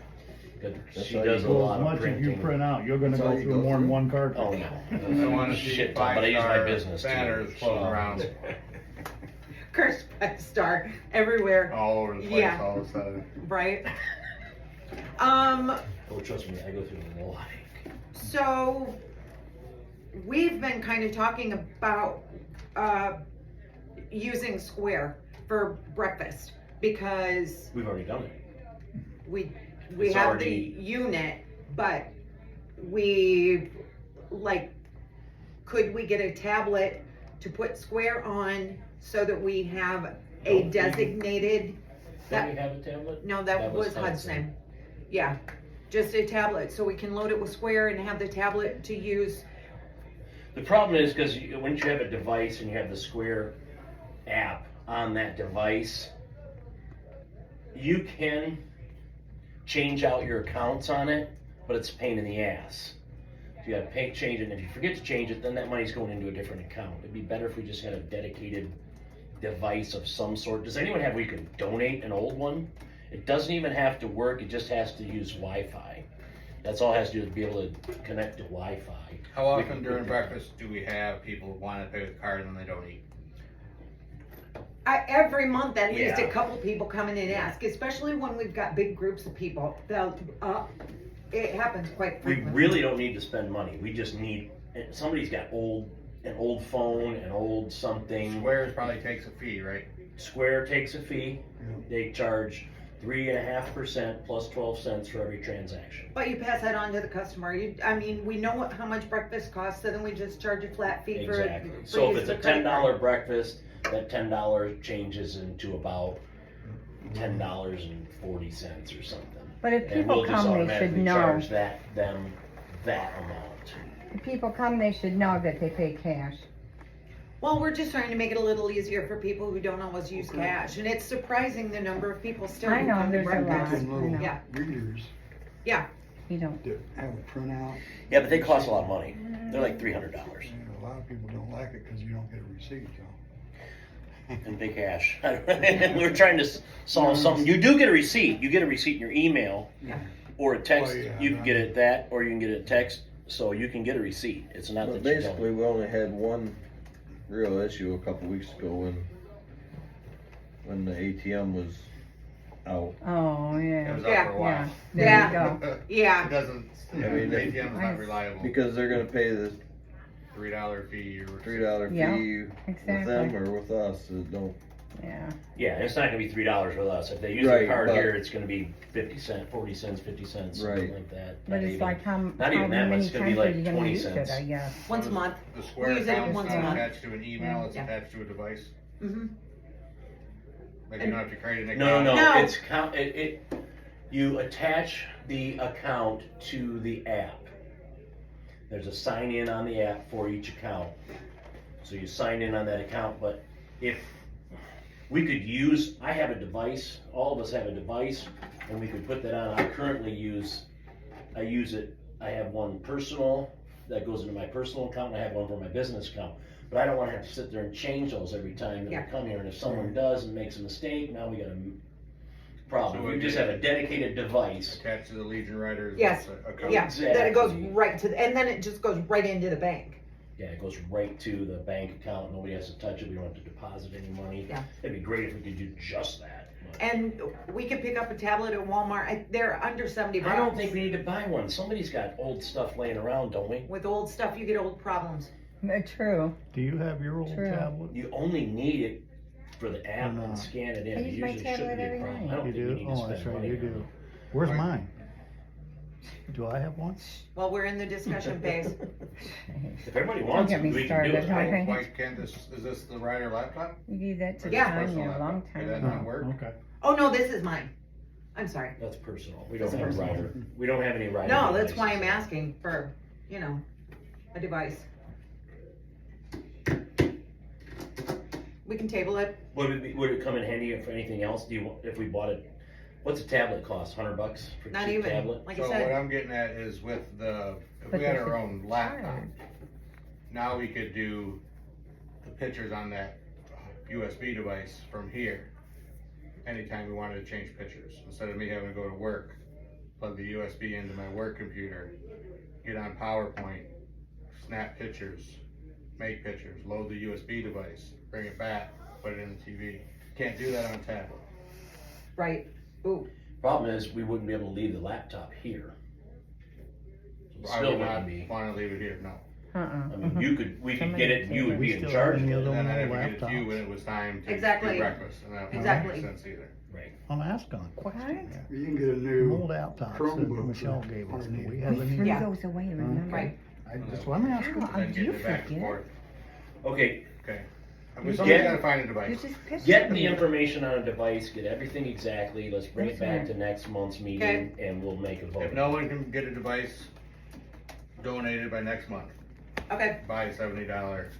Good. That's She how does you a go. lot As of much as you printing. print out, you're gonna That's how go you through go more than through. one cartridge. Oh, I no. wanna see Shit ton, but I use my 5-star business too. banners floating around Curse star everywhere, all over the place Yeah. all of a sudden. right? Oh, trust me, I go through a lot. So we've been kind of talking about using Square for breakfast because We've already done it. we It's have already- the unit, but we could we get a tablet to put Square on so that we have a No, designated? Don't we have a tablet? No, that was Hudson. Yeah, just a tablet, so we can load it with Square and have the tablet to use. The problem is, cause once you have a device and you have the Square app on that device, you can change out your accounts on it, but it's a pain in the ass. So you gotta change it, and if you forget to change it, then that money's going into a different account. It'd be better if we just had a dedicated device of some sort. Does anyone have where you can donate an old one? It doesn't even have to work, it just has to use Wi-Fi. That's all it has to do is be able to connect to Wi-Fi. How often during breakfast do we have people want to pay with card and they don't eat? Every month, at least a Yeah. couple people come in and ask, especially when we've got big groups of people. It happens quite We frequently. really don't need to spend money, we just need, somebody's got an old phone, an old something. Squares probably takes a fee, right? Square takes a fee, they charge 3.5% plus 12 cents for every transaction. But you pass that on to the customer. We know how much breakfast costs, so then we just charge a flat fee for it. Exactly. So if it's a $10 breakfast, that $10 changes into about $10.40 or something. But if And people we'll just come, they should automatically know. charge that amount. If people come, they should know that they pay cash. Well, we're just trying to make it a little easier for people who don't always use cash, and it's surprising the number of people still. I know, who come to there's a lot. breakfast. I Them little know. Yeah. readers Yeah, You don't. that have a printout. Yeah, but they cost a lot of money. They're like $300 And a lot of people don't like it because you don't get a receipt, so. and big cash. We're trying to solve something. You do get a receipt. You get a receipt in your email Yeah. or a text. Well, yeah, You can get it that, or you can get a text. So you can get a receipt. It's not But that you basically, don't. we only had one real issue a couple weeks ago when the ATM was out. Oh, It yeah. was Yeah. out for a while. Yeah. There Yeah. you go. yeah. It doesn't, I mean, ATM is I- not reliable. Because they're gonna pay the $3 fee or. $3 Yeah, fee with exactly. them or with us, it don't. Yeah. Yeah, it's not gonna be $3 with us. If they use Right, the card but- here, it's gonna be 50 cents, 40 cents, 50 cents, something Right. like that. But Not it's even- like how even that much. many It's gonna be times like are you gonna 20 use it, cents. I guess. Once a month. The Square We use it account is once a not month. attached to an email, it's Yeah. attached to a device. Mm-hmm. Like you don't have to create an No, account. no, No. it's you attach the account to the app. There's a sign in on the app for each account. So you sign in on that account, but if we could use, I have a device, all of us have a device, and we could put that on. I use it, I have one personal, that goes into my personal account, and I have one for my business account. But I don't wanna have to sit there and change those every time that Yeah. we come here, and if someone does and makes a mistake, now we got a problem. So We we just get- have a dedicated device. Attached to the Legion Riders. Yes. account. Yeah, then it goes Exactly. right to, and then it just goes right into the bank. Yeah, it goes right to the bank account, nobody has to touch it, we don't have to deposit any money. Yeah. It'd be great if we could do just that. but And we could pick up a tablet at Walmart, they're under 70 bucks. I don't think we need to buy one, somebody's got old stuff laying around, don't we? With old stuff, you get old problems. True. Do you have your old True. tablet? You only need it for the app No. and scan it in, I it use my usually tablet shouldn't be a every problem. night. I don't You think we do? need to Oh, that's spend right, money you on do. it. Where's Right. mine? Do I have one? Well, we're in the discussion phase. If everybody wants get it, me we can do it. started. Oh, why can't this, is this the Rider laptop? You gave that to Yeah. Tanya Personal a long laptop. time Did that ago. not work? Okay. Oh, no, this is mine. I'm sorry. That's personal, we don't That's have a personal. rider, we don't have any rider. No, that's why I'm devices. asking for, a device. We can table it. Would it come in handy for anything else, if we bought it, what's a tablet cost, $100 for a Not cheap even, tablet? like So I what said, I'm getting at is with if But we had there's our a own laptop, charge. now we could do the pictures on that USB device from here. Anytime we wanted to change pictures, instead of me having to go to work, plug the USB into my work computer, get on PowerPoint, snap pictures, make pictures, load the USB device, bring it back, put it in the TV. Can't do that on a tablet. right, ooh, Problem is, we wouldn't be able to leave the laptop here. So it I still would wouldn't not be, wanna leave it here, no. I mean, Uh-uh. we could Somebody get it, you would We be in still charge have of any it. other And then I'd have old to get it to you when laptops? it was time to Exactly. do breakfast, and that wouldn't Exactly. make sense either. Right. I'm asking a question. You can get a Them new old laptops that Chromebook Michelle for gave us, do $180. we We have any? threw Yeah. those away, remember? right. That's what I'm asking. How Then do you getting it back and forget? forth. Okay, Okay. You Somebody's get- gotta find a You device. just pissed get me. the information on a device, get everything exactly, let's bring it That's back right. to next month's meeting, and we'll make a If vote. no one can get a device donated by next month, Okay, buy a $70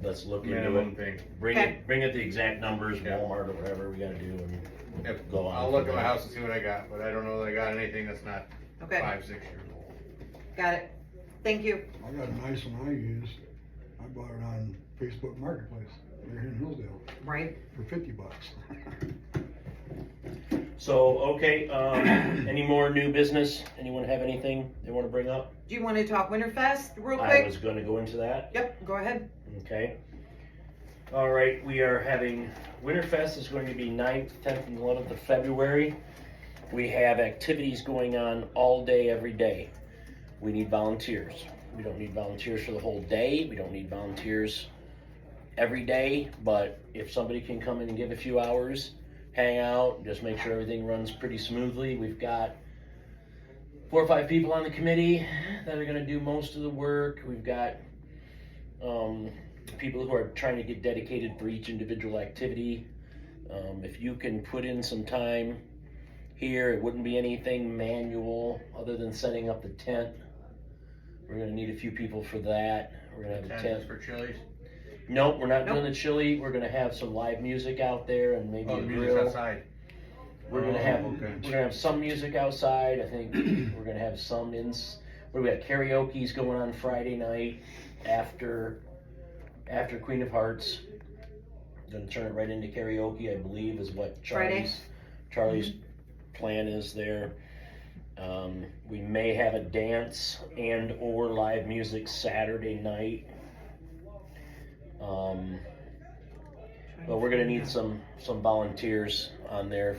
Let's look into minimum it, thing. bring Okay. it, bring it the exact numbers, Yeah. Walmart or whatever we gotta do, and If, go on. I'll look from at my there. house and see what I got, but I don't know that I got anything that's not okay, 5, 6 years old. got it. Thank you. I got a nice one I use. I bought it on Facebook Marketplace. They're here in Hillsdale Right, for $50. So, okay, any more new business? Anyone have anything they wanna bring up? do you wanna talk Winterfest real I quick? was gonna go into that. Yep, go ahead. Okay. All right, we are having, Winterfest is going to be 9th, 10th, and 11th of February. We have activities going on all day, every day. We need volunteers. We don't need volunteers for the whole day. We don't need volunteers every day, but if somebody can come in and give a few hours, hang out, just make sure everything runs pretty smoothly. We've got 4 or 5 people on the committee that are gonna do most of the work. We've got, people who are trying to get dedicated for each individual activity. If you can put in some time here, it wouldn't be anything manual other than setting up the tent. We're gonna need a few people for that. We're gonna have a Attendance tent. for Chili's. Nope, we're not doing Nope. the chili. We're gonna have some live music out there and maybe Oh, a the music's grill. outside. We're gonna have okay. we're gonna have some music outside. I think we're gonna have some what do we got? Karaoke's going on Friday night after Queen of Hearts. Gonna turn it right into karaoke, I believe, is what Friday. Charlie's plan is there. We may have a dance and or live music Saturday night. But we're gonna need some volunteers on there.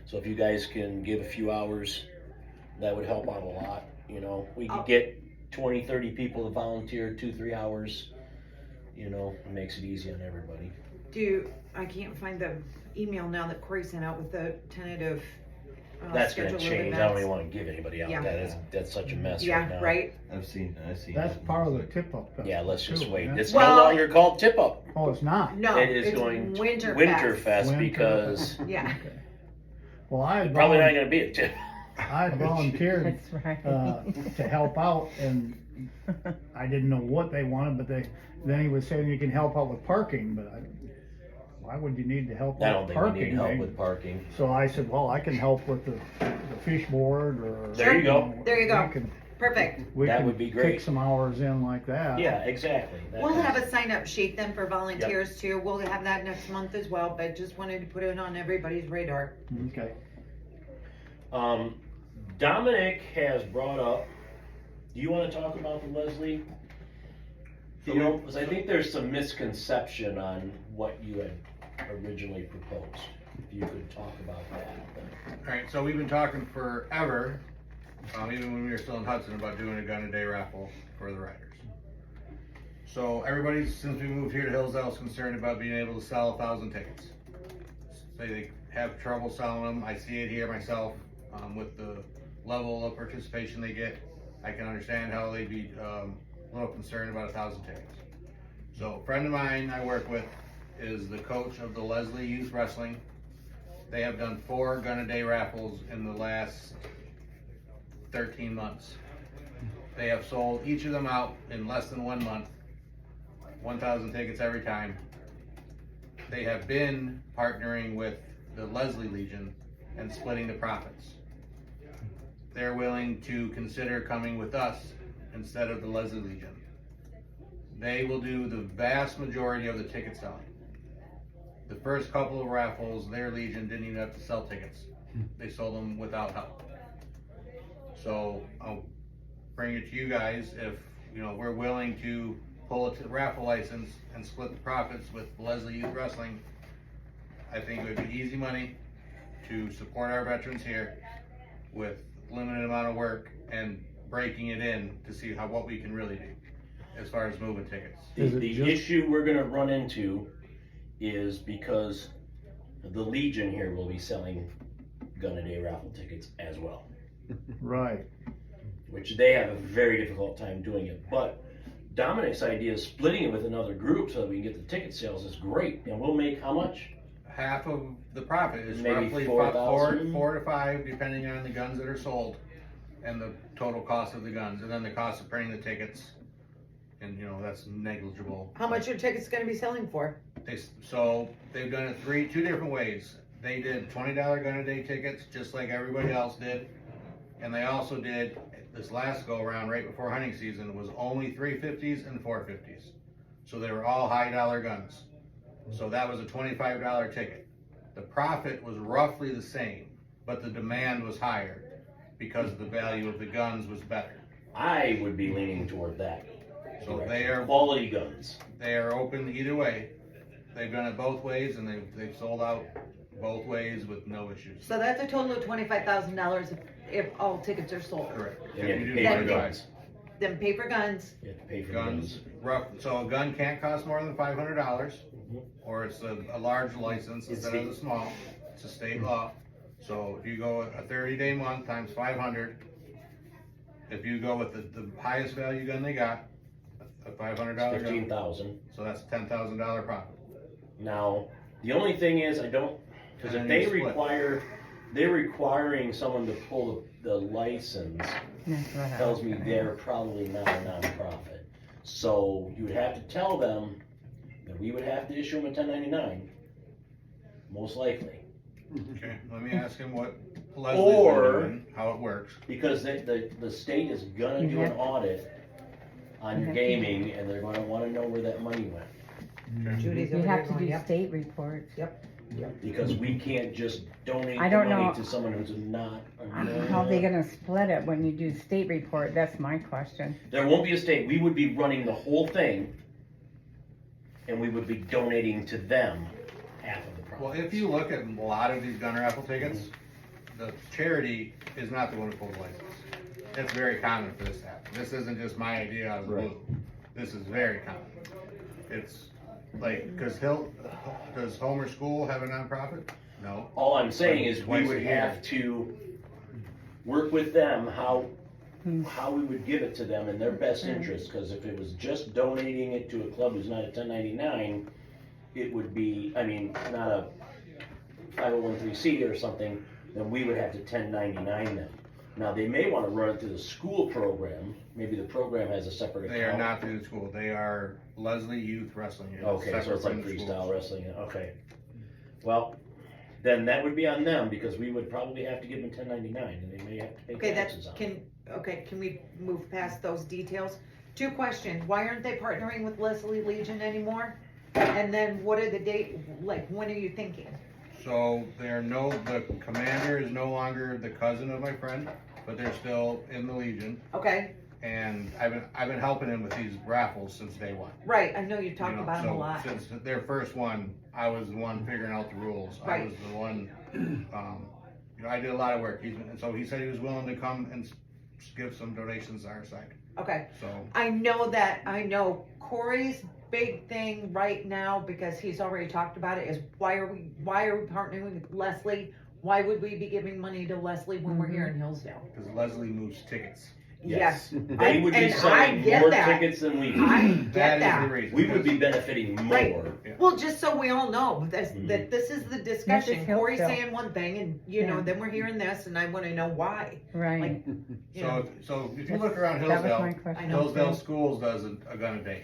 So if you guys can give a few hours, that would help out a lot. You know, we could get 20, 30 people to volunteer 2-3 hours. You know, it makes it easy on everybody. I can't find the email now that Corey sent out with the tentative That's gonna schedule of change. I don't events. even wanna give anybody out Yeah. that's such a mess right Yeah, now. right? I've seen. That's part of the tip-up. Yeah, let's just too, wait. yeah. It's Well- no longer called Tip Up. Oh, it's not? No, It is it's going to Winterfest. Winterfest because Yeah. Okay. Well, I had probably not gonna be a tip. I had volunteered That's right. to help out, and I didn't know what they wanted, but then he was saying you can help out with parking, but why would you need to help I out don't with think we parking? need help with parking. So I said, well, I can help with the fish board or. There you go. There you go. We can- Perfect. we That can would be great. Kick some hours in like that. Yeah, exactly. We'll have a sign-up sheet then for volunteers too. We'll have that next month as well, but just wanted to put it on everybody's radar. Okay. Dominic has brought up, do you wanna talk about the Leslie? You know, because I think there's some misconception on what you had originally proposed. If you could talk about that. Alright, so we've been talking forever, even when we were still in Hudson, about doing a gun a day raffle for the riders. So everybody, since we moved here to Hillsdale, is concerned about being able to sell 1,000 tickets. Say they have trouble selling them. I see it here myself, with the level of participation they get. I can understand how they'd be a little concerned about 1,000 tickets. So a friend of mine I work with is the coach of the Leslie Youth Wrestling. They have done 4 gun a day raffles in the last 13 months. They have sold each of them out in less than 1 month, 1,000 tickets every time. They have been partnering with the Leslie Legion and splitting the profits. They're willing to consider coming with us instead of the Leslie Legion. They will do the vast majority of the ticket selling. The first couple of raffles, their Legion didn't even have to sell tickets. They sold them without help. So I'll bring it to you guys if, you know, we're willing to pull a raffle license and split the profits with Leslie Youth Wrestling. I think it would be easy money to support our veterans here with limited amount of work and breaking it in to see what we can really do as far as moving tickets. Is it The just- issue we're gonna run into is because the Legion here will be selling gun a day raffle tickets as well, Right. which they have a very difficult time doing it. But Dominic's idea of splitting it with another group so that we can get the ticket sales is great, and we'll make how much? Half of the profit is Maybe roughly 4,000? 4 to 5, depending on the guns that are sold and the total cost of the guns, and then the cost of printing the tickets. And you know, that's negligible. How much are tickets gonna be selling for? So they've done it two different ways. They did $20 gun a day tickets, just like everybody else did. And they also did, this last go around right before hunting season, was only 350s and 450s. So they were all high dollar guns. So that was a $25 ticket. The profit was roughly the same, but the demand was higher because the value of the guns was better. I would be leaning toward that. So they are Quality guns. open either way. They've done it both ways, and they've sold out both ways with no issues. So that's a total of $25,000 if all tickets are sold. Correct. And you have If to you pay do for buy guns. Then pay for guns. You have to pay for guns, guns. so a gun can't cost more than $500, or it's a large license It's instead of the- the small. It's a state law. So if you go a 30-day month times 500, if you go with the highest value gun they got, a $500 gun, 15,000. so that's $10,000 profit. Now, the only thing is, I don't, because if And they then you split. they're requiring someone to pull the license, That's what I tells was me gonna they're probably not a nonprofit. So you would have to tell them then we would have to issue them a 1099, most likely. Okay, let me ask him what Leslie's Or- been doing, how it works. Because the state is gonna do an audit on your gaming, and they're gonna wanna know where that money went. Judy's You over have there to going, do yep. state reports. Because we can't just donate I the don't money know. to someone who's not. How are they gonna split it when you do state report? That's my question. There won't be a state, we would be running the whole thing, and we would be donating to them half of the profits. Well, if you look at a lot of these gun raffle tickets, the charity is not the one who pulls the license. It's very common for this to happen. This isn't just my idea out of the blue. This is very common. It's like, does Homer School have a nonprofit? No. All I'm saying is we Twice a would year. have to work with them, how we would give it to them in their best interest, cause if it was just donating it to a club who's not a 1099, it would be, I mean, not a 501(c) or something, then we would have to 1099 them. Now, they may wanna run it through the school program, maybe the program has a separate account. They are not through the school. They are Leslie Youth Wrestling. It is Okay, so separate it's like from the freestyle schools. wrestling, okay. Well, then that would be on them, because we would probably have to give them 1099, and they may have to pay Okay, that's, taxes on it. can we move past those details? 2 questions, why aren't they partnering with Leslie Legion anymore? And then what are the date, like, when are you thinking? So the commander is no longer the cousin of my friend, but they're still in the Legion. Okay, And I've been helping him with these raffles since day one. right, I know you talked You know, about them a so lot. Since their first one, I was the one figuring out the rules. I Right. was the one, I did a lot of work. So he said he was willing to come and give some donations to our side. Okay, So, I know Corey's big thing right now, because he's already talked about it, is why are we partnering with Leslie? Why would we be giving money to Leslie when we're here in Hillsdale? because Leslie moves tickets. Yes. They would be And I selling get more that. tickets than we I would. get That is the that. reason. We would be because- benefiting Right. more. Well, just so we all know, Mhm. that this is the discussion. Hillsdale. Corey's saying one thing, and Yeah. then we're hearing this, and I wanna know why. Right. Like, you know, So if you look around That was my Hillsdale, question. I know. Hillsdale Schools does a gun a day.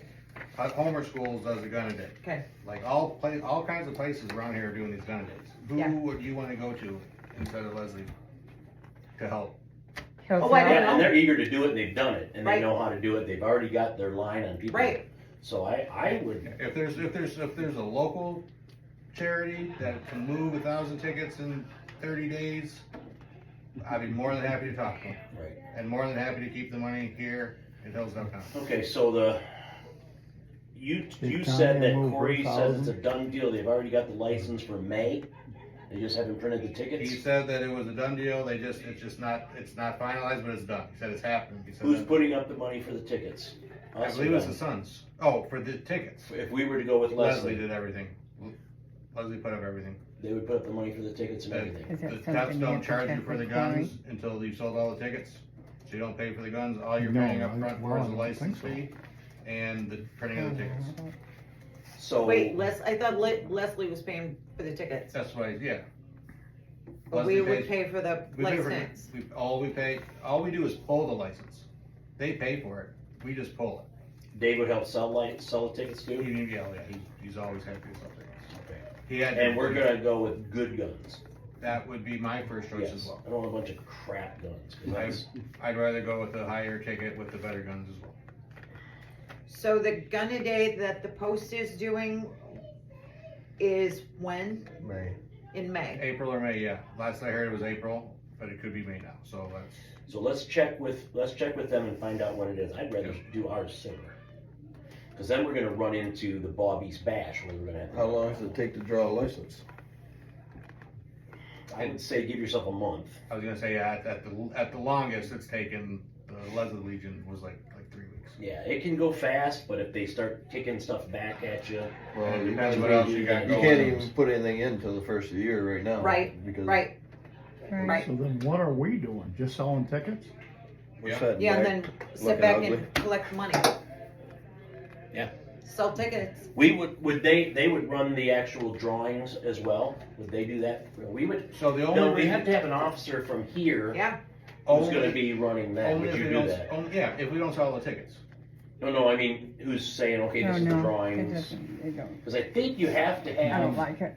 Homer Schools does a gun a day. okay, Like all kinds of places around here are doing these gun a days. Yeah. Who would you wanna go to instead of Leslie to help? Oh, I don't Yeah, know. and they're eager to do it, and they've done it, and they Right. know how to do it, they've already got their line on people. Right. So I would, If there's a local charity that can move 1,000 tickets in 30 days, I'd be more than happy to talk to them. right. And more than happy to keep the money here in Hillsdale County. Okay, so you Big said time, that move Corey says it's a 1,000. done deal, they've already got the license for May, they just haven't printed the He tickets? said that it was a done deal, it's not finalized, but it's done. He said it's happening. He said Who's that- putting up the money for the tickets? I Us or believe it's them? the Sons. Oh, for the tickets. If we were to go with Leslie Leslie, did everything. Leslie put up everything. they would put up the money for the tickets and The everything. Is that the something Tucks you don't have to charge you check for the with Corey? guns until you've sold all the tickets. So you don't pay for the guns. All you're No, paying up front well, for I is the don't license think so. fee and the printing of the tickets. So. wait, I thought Leslie was paying for the tickets, That's why, yeah. but we Leslie would pays- pay for the we pay for- license. All we do is pull the license. They pay for it. We just pull it. Dave would help sell the tickets He too? didn't yell, yeah, he's always happy to sell tickets. Okay. He had. And we're gonna go with good guns. That would be my first choice as Yes, well. I don't want a bunch of crap guns, 'cause that's, I'd rather go with the higher ticket with the better guns as well. So the gun a day that the Post is doing is when? May. In May. April or May, yeah. Last I heard it was April, but it could be May now, so that's. so let's check with them and find out what it is. I'd rather do ours sooner. Cause then we're gonna run into the Bobby's Bash, where we're gonna have. How long does it take to draw a license? I would say give yourself a month. I was gonna say, yeah, at the longest, it's taken, the Leslie Legion was like 3 weeks. Yeah, it can go fast, but if they start kicking stuff back at you. Well, And it you depends can't what else you got going. even put anything in till the first of the year right now. Right, Because right, Right. right. So then what are we doing? Just selling tickets? we're Yeah. sitting Yeah, and back. then sit looking back ugly. and collect the money. Yeah. Sell tickets. They would run the actual drawings as well? Would they do that? We would, So the only no, we reason. have to have an officer from here Yeah, who's only- gonna be running that. only Would if you we do don't- that? Yeah, if we don't sell the tickets. No, I mean, who's saying, okay, No, this is the no, it drawings? doesn't, it don't, Because I think you have to I don't have like it.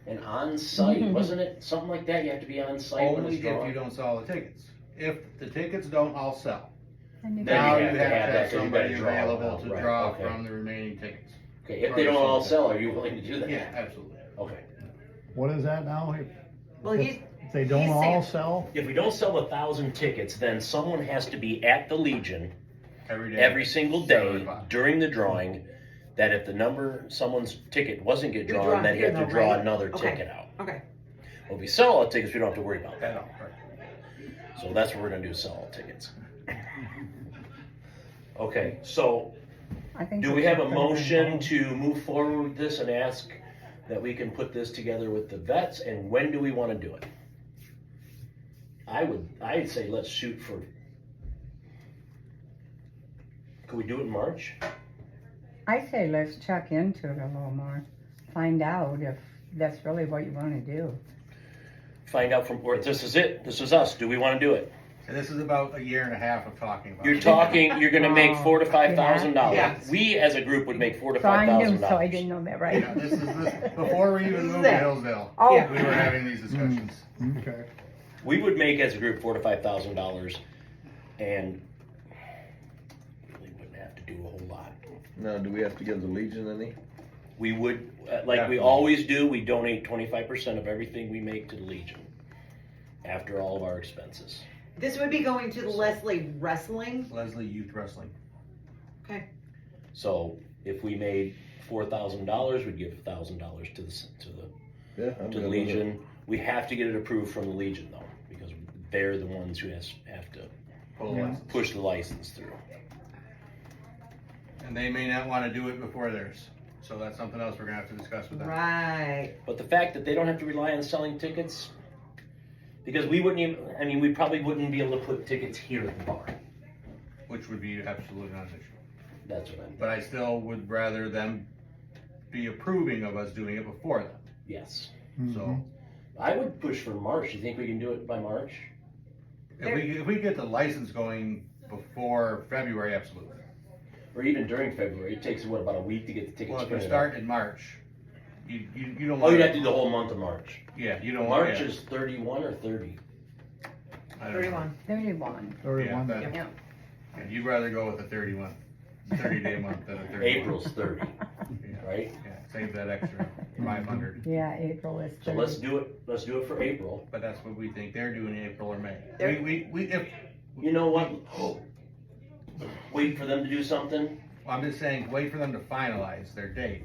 an on-site, wasn't it? Something like that, you have to be on-site when Only it's if you drawn. don't sell the tickets. If the tickets don't all sell, And you Then now you you have have to to have that, have 'cause you somebody gotta draw available out, to right, draw okay. from the remaining tickets. Okay, if they don't all sell, are you willing to do that? Yeah, absolutely. Okay. What is that now? Well, he's, If they don't He's all saying- sell, If we don't sell 1,000 tickets, then someone has to be at the Legion Every day. every single 7 day o'clock. during the drawing, that if the number, someone's ticket wasn't get You drawn, draw then you here have to though, draw right? another Okay. ticket out. okay. Well, if we sell all the tickets, we don't have to worry about that. At all, right. So that's what we're gonna do, sell all tickets. Okay, so I think do we have a should put it in motion bold. to move forward with this and ask that we can put this together with the vets, and when do we wanna do it? I'd say let's shoot for, could we do it in March? I say let's check into it a little more, find out if that's really what you wanna do. Find out from, or this is it, this is us, do we wanna do it? And this is about a year and a half of talking about. You're it. talking, you're gonna make Oh, $4,000 to $5,000. Yes. We as a group would make $4,000 to So I knew, $5,000. so I didn't know that, right? Yeah, this is before we even moved to Hillsdale. Oh. Yeah. We were having these discussions. okay. We would make as a group $4,000 to $5,000, and really wouldn't have to do a whole lot. Now, do we have to give the Legion any? We would, like we Definitely. always do, we donate 25% of everything we make to the Legion after all of our expenses. This would be going to the Leslie Wrestling. Leslie Youth Wrestling. Okay. So if we made $4,000, we'd give $1,000 to Yeah, I'm the good with it. Legion. We have to get it approved from the Legion though, because they're the ones who have to Full Yeah. license. push the license through. And they may not want to do it before theirs. So that's something else we're gonna have to discuss with them. Right. But the fact that they don't have to rely on selling tickets, because we wouldn't even, I mean, we probably wouldn't be able to put tickets here at the bar. Which would be absolutely not an issue. That's what I'm, But I still would rather them be approving of us doing it before them. yes. So I would push for March. You think we can do it by March? if we get the license going before February, absolutely. Or even during February? It takes, what, about a week to get the tickets Well, if you printed start out? in March, you don't Oh, want. you'd have to do the whole month of March. Yeah, you don't want. March yeah. is 31 or 30? I don't know. 31. 31, 31. Yeah, that- yeah. Yeah, you'd rather go with a 30-day month than a 30. April's 30, Yeah, right? yeah, save that extra 500. Yeah, April is So 30. let's do it for April. But that's what we think they're doing in April or May. They're- If, You know what? Wait for them to do something? I'm just saying, wait for them to finalize their date.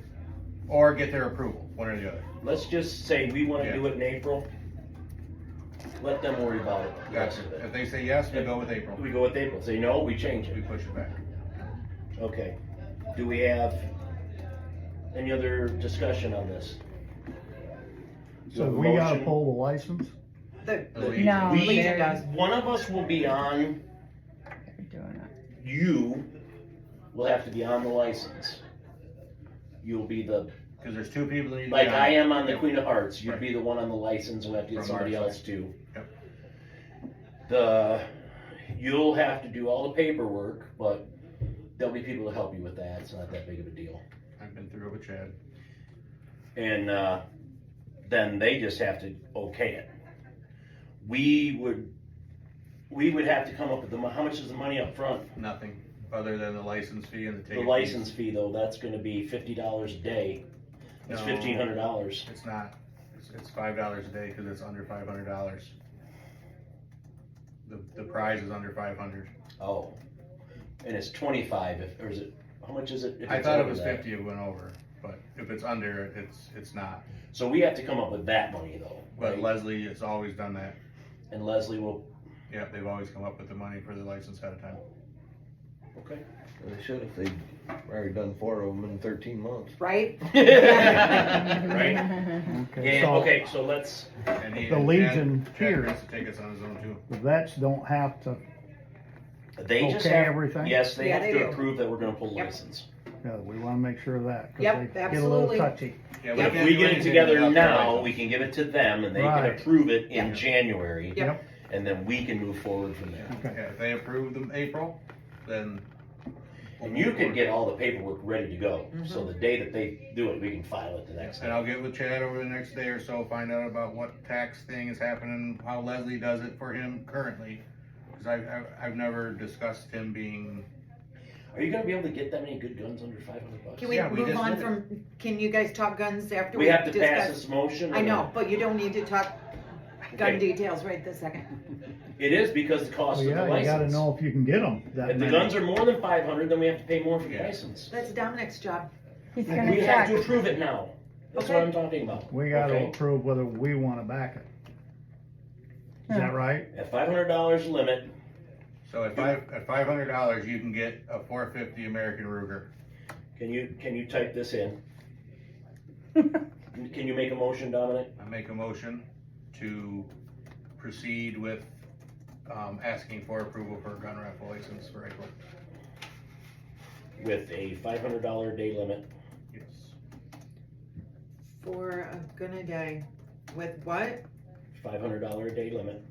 Or get their approval, one or the other. Let's just say we wanna Yeah. do it in April. Let them worry about it. the rest of it. If they say yes, we go with April. We go with April. Say no, we change We it. push it back. Okay. Do we have any other discussion on this? Do you So have a we gotta motion? pull the license? The No, Legion they're does. One of us will be on, doing it. you will have to be on the license. You'll be the, Cause there's two people that need to be like on. I am on the Yep. Queen of Hearts, you'd Right. be the one on the license, and we have to get From somebody our else side. too. Yep. You'll have to do all the paperwork, but there'll be people to help you with that, it's not that big of a deal. I've been through it with Chad. And, then they just have to okay it. We would have to come up with how much is the money up front? Nothing, other than the license fee and the The ticket. license fee though, that's gonna be $50 a day. That's No. $1,500. It's not, it's $5 a day, cause it's under $500. The prize is under 500. Oh. And it's 25 or is it, how much is it? if I it's thought it over was that? 50 it went over, but if it's under, it's not. So we have to come up with that money though, But right? Leslie has always done that. And Leslie will, Yeah, they've always come up with the money for the license ahead of time. okay. They should if they'd already done 4 of them in 13 months. Right? Right? Okay, Yeah, so okay, so let's, And he, The Legion Chad here. prints the tickets on his own too. the vets don't have to, they just Okay, have, everything? yes, they Yeah, have they to do. approve that we're gonna pull Yep. license. yeah, we wanna make sure of that. 'cause Yep, they get a little absolutely. touchy. Yeah, But if can't we do get it anything together without their now, license. we can give it to them and they Right. can approve it in Yep. January. Yep. And then we can move forward from there. Okay, Yeah, if they approve them April, then And you can get all the paperwork ready to go, so the day that they do it, we can file it the next And day. I'll get with Chad over the next day or so, find out about what tax thing is happening, how Leslie does it for him currently. Cause I've never discussed him being, Are you gonna be able to get that many good guns under $500? Can we Yeah, we move just on did it. from, can you guys talk guns after We we have to pass discuss? this motion? I or know, not? but you don't need to talk gun Okay. details right this second. It is because the cost Well, of the yeah, you gotta license. know if you can get them. If the guns are more than 500, then we have to pay more for the Yeah. license. That's Dominic's job. He's gonna We have check. to approve it now. That's what Okay. I'm talking about. We gotta Okay? approve whether we wanna back it. Is that right? At $500 limit, so at $500, you can get a 450 American Ruger. can you type this in? Can you make a motion, Dominic? I make a motion to proceed with, asking for approval for a gun raffle license for April. With a $500 day limit. Yes. For a gun a day. With what? $500 day limit.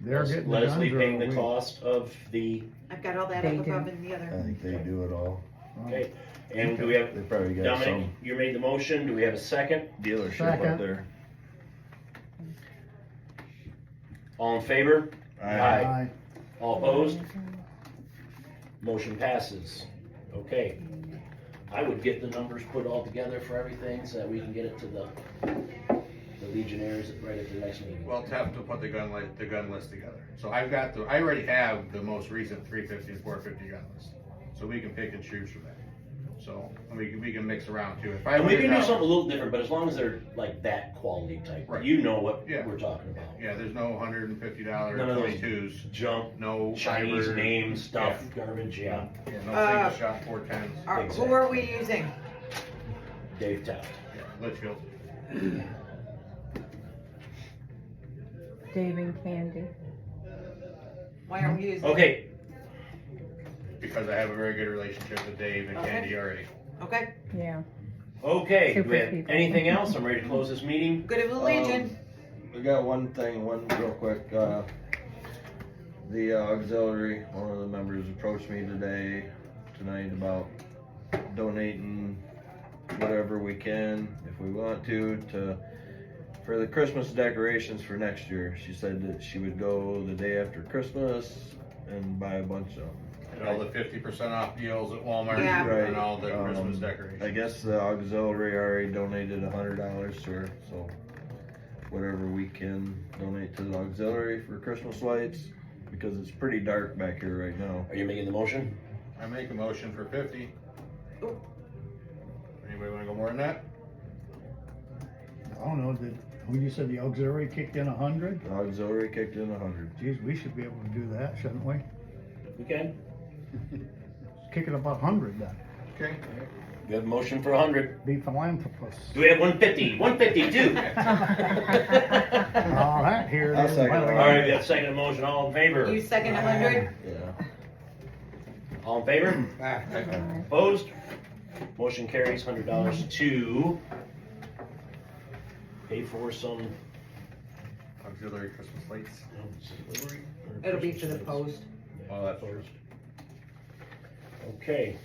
They're getting the Leslie guns or paying are the we? cost of the, I've got all that They up do. above in the other. I think they do it all. okay, and do we have, They probably got Dominic, some you made the motion, do we have a second? dealership Second. up there. All in favor? Aye. All opposed? Motion passes. Okay. I would get the numbers put all together for everything so that we can get it to the Legionnaires right at the next meeting. Well, Tef to put the gun list together. So I already have the most recent 350 and 450 gun list. So we can pick and choose from that. So we can mix around too. If I And we can do something a little different, but as long as they're like that quality type, Right. you know what Yeah. we're talking about. Yeah, there's no $150 None of those 22s, Junk, no Chinese fiber, name stuff, garbage, yeah. Yeah, no Uh, single shot 410s. Who Exactly. are we using? Dave Taft. Yeah, Litchfield. Dave and Candy. Why aren't we using? Okay, Because I have a very good relationship with Dave and Okay. Candy already. Okay, Yeah. okay, do we Super have people. anything else? I'm ready to close this meeting. good of the Legion. We got one real quick, the auxiliary, one of the members approached me tonight about donating whatever we can, if we want to, for the Christmas decorations for next year. She said that she would go the day after Christmas and buy a bunch of them. And all the 50% off deals at Walmart Yeah. and all the Christmas I decorations. guess the auxiliary already donated $100 to her, so whatever we can donate to the auxiliary for Christmas lights, because it's pretty dark back here right now. Are you making the motion? I make a motion for 50. Oh. Anybody wanna go more than that? I don't know, when you said the auxiliary kicked in 100? The auxiliary kicked in 100. Geez, we should be able to do that, shouldn't we? We can. Kick it about 100 then. Okay. You have a motion for 100. Be philanthropist. Do we have 150? 152. All right, here it I'll is. second it. All right, we got a second motion. All in favor? You second 100? Yeah. All in favor? Ah, Opposed? Motion carries $100 to pay for some. Auxiliary Christmas lights. It'll be for the post. All that Opposed. Okay.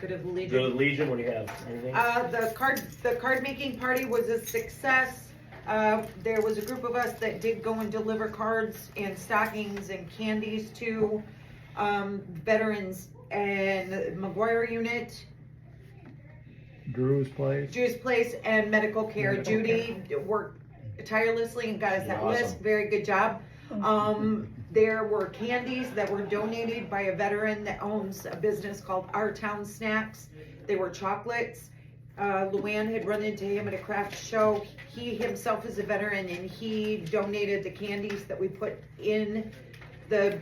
Good of the Go Legion. to the Legion. What do you have? Anything? The card making party was a success. There was a group of us that did go and deliver cards and stockings and candies to veterans and McGuire unit, Drew's place. Drew's Place, and medical care. Medical Judy worked tirelessly and got us that Awesome. list. Very good job. There were candies that were donated by a veteran that owns a business called Our Town Snacks. They were chocolates. Luann had run into him at a craft show. He himself is a veteran and he donated the candies that we put in the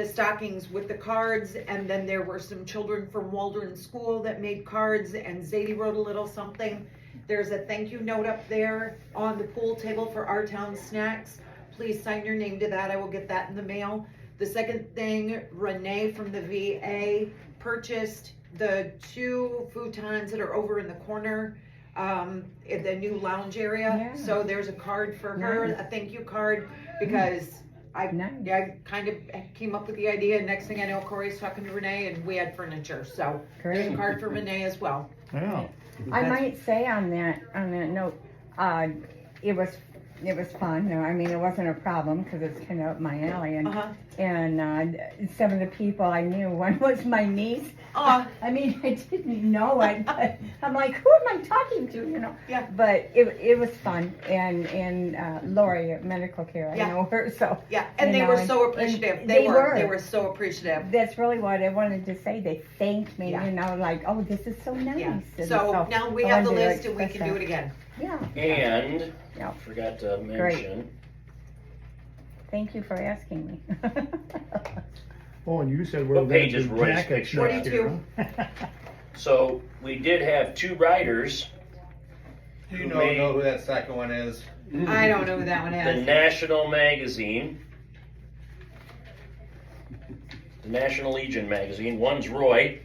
stockings with the cards. And then there were some children from Waldron School that made cards, and Zadie wrote a little something. There's a thank you note up there on the pool table for Our Town Snacks. Please sign your name to that. I will get that in the mail. The second thing, Renee from the VA purchased the 2 futons that are over in the corner, in the new lounge area. Yeah. So there's a card for her, Nice. a thank you card, because Nice. I kind of came up with the idea, next thing I know, Corey's talking to Renee, and we had furniture, so there's a Great. card for Renee as well. Yeah. I might say on that note, it was fun. No, I mean, it wasn't a problem because it's kind of up my alley, and Uh-huh. some of the people I knew. One was my niece. I mean, I didn't know it, but I'm like, who am I talking to? You know. Yeah. But it was fun, and Lori at Medical Care, I Yeah. know her, so Yeah, and You they know, were and- so and appreciative. they They were. were so appreciative. that's really what I wanted to say. They thanked me, Yeah. you know, like, oh, this is so nice. Yeah. And So now we I have the wanted to list and we express can do that. it again. Yeah. And, Yeah. forgot to mention, Thank you for asking me. Oh, and you said we're What gonna page is do Roy's jackets picture? next year, huh? so we did have 2 riders. Do you Who know made who that second one is? I don't know who that one the is. National Magazine, the National Legion magazine. One's Roy.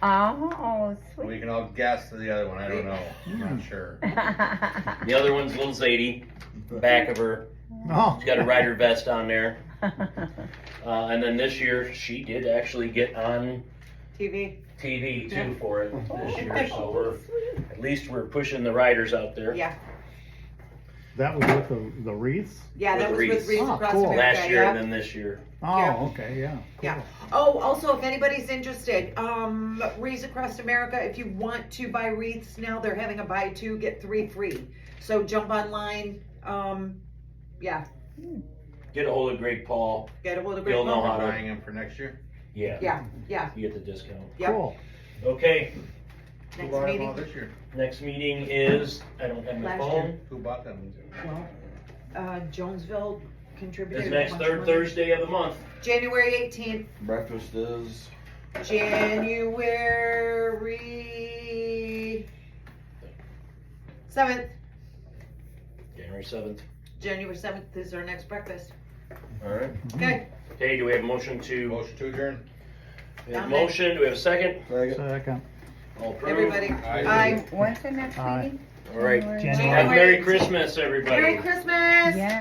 Oh, We sweet. can all guess the other one, I don't know, I'm not sure. The other one's little Zadie. Back of her, Oh, she's got a rider vest on there. And then this year, she did actually get on TV. TV too Yeah. for it this year. So at least we're pushing the riders out there. Yeah, that was with the wreaths? yeah, that was With with Reese. Reese Oh, Across cool. America. Last year yeah. and then this year. Yeah. Oh, okay, yeah. Yeah. cool. Oh, also, if anybody's interested, Wreaths Across America, if you want to buy wreaths now, they're having a buy 2, get 3 free. So jump online, yeah, Get a hold of Greg Paul. get a hold of You'll Greg know Paul. how to- Buying them for next year? Yeah. Yeah, yeah, You get the discount. Yep. Cool. Okay. Who next bought them all meeting. this year? Next meeting is, I don't have my Last phone. Who bought them? Jonesville contributed. It's a next bunch of third money. Thursday of the month. January 18th, Breakfast is January 7th. January 7th. January 7th is our next breakfast. alright. Okay, Okay, do we have a motion to? Motion to adjourn? We have a Dominic. motion, do we have a second? Second. Second. All approved? everybody. Aye. Aye. When's the next Aye. meeting? All right. January January. Have a Merry 18th. Christmas, everybody. Merry Christmas. Yeah.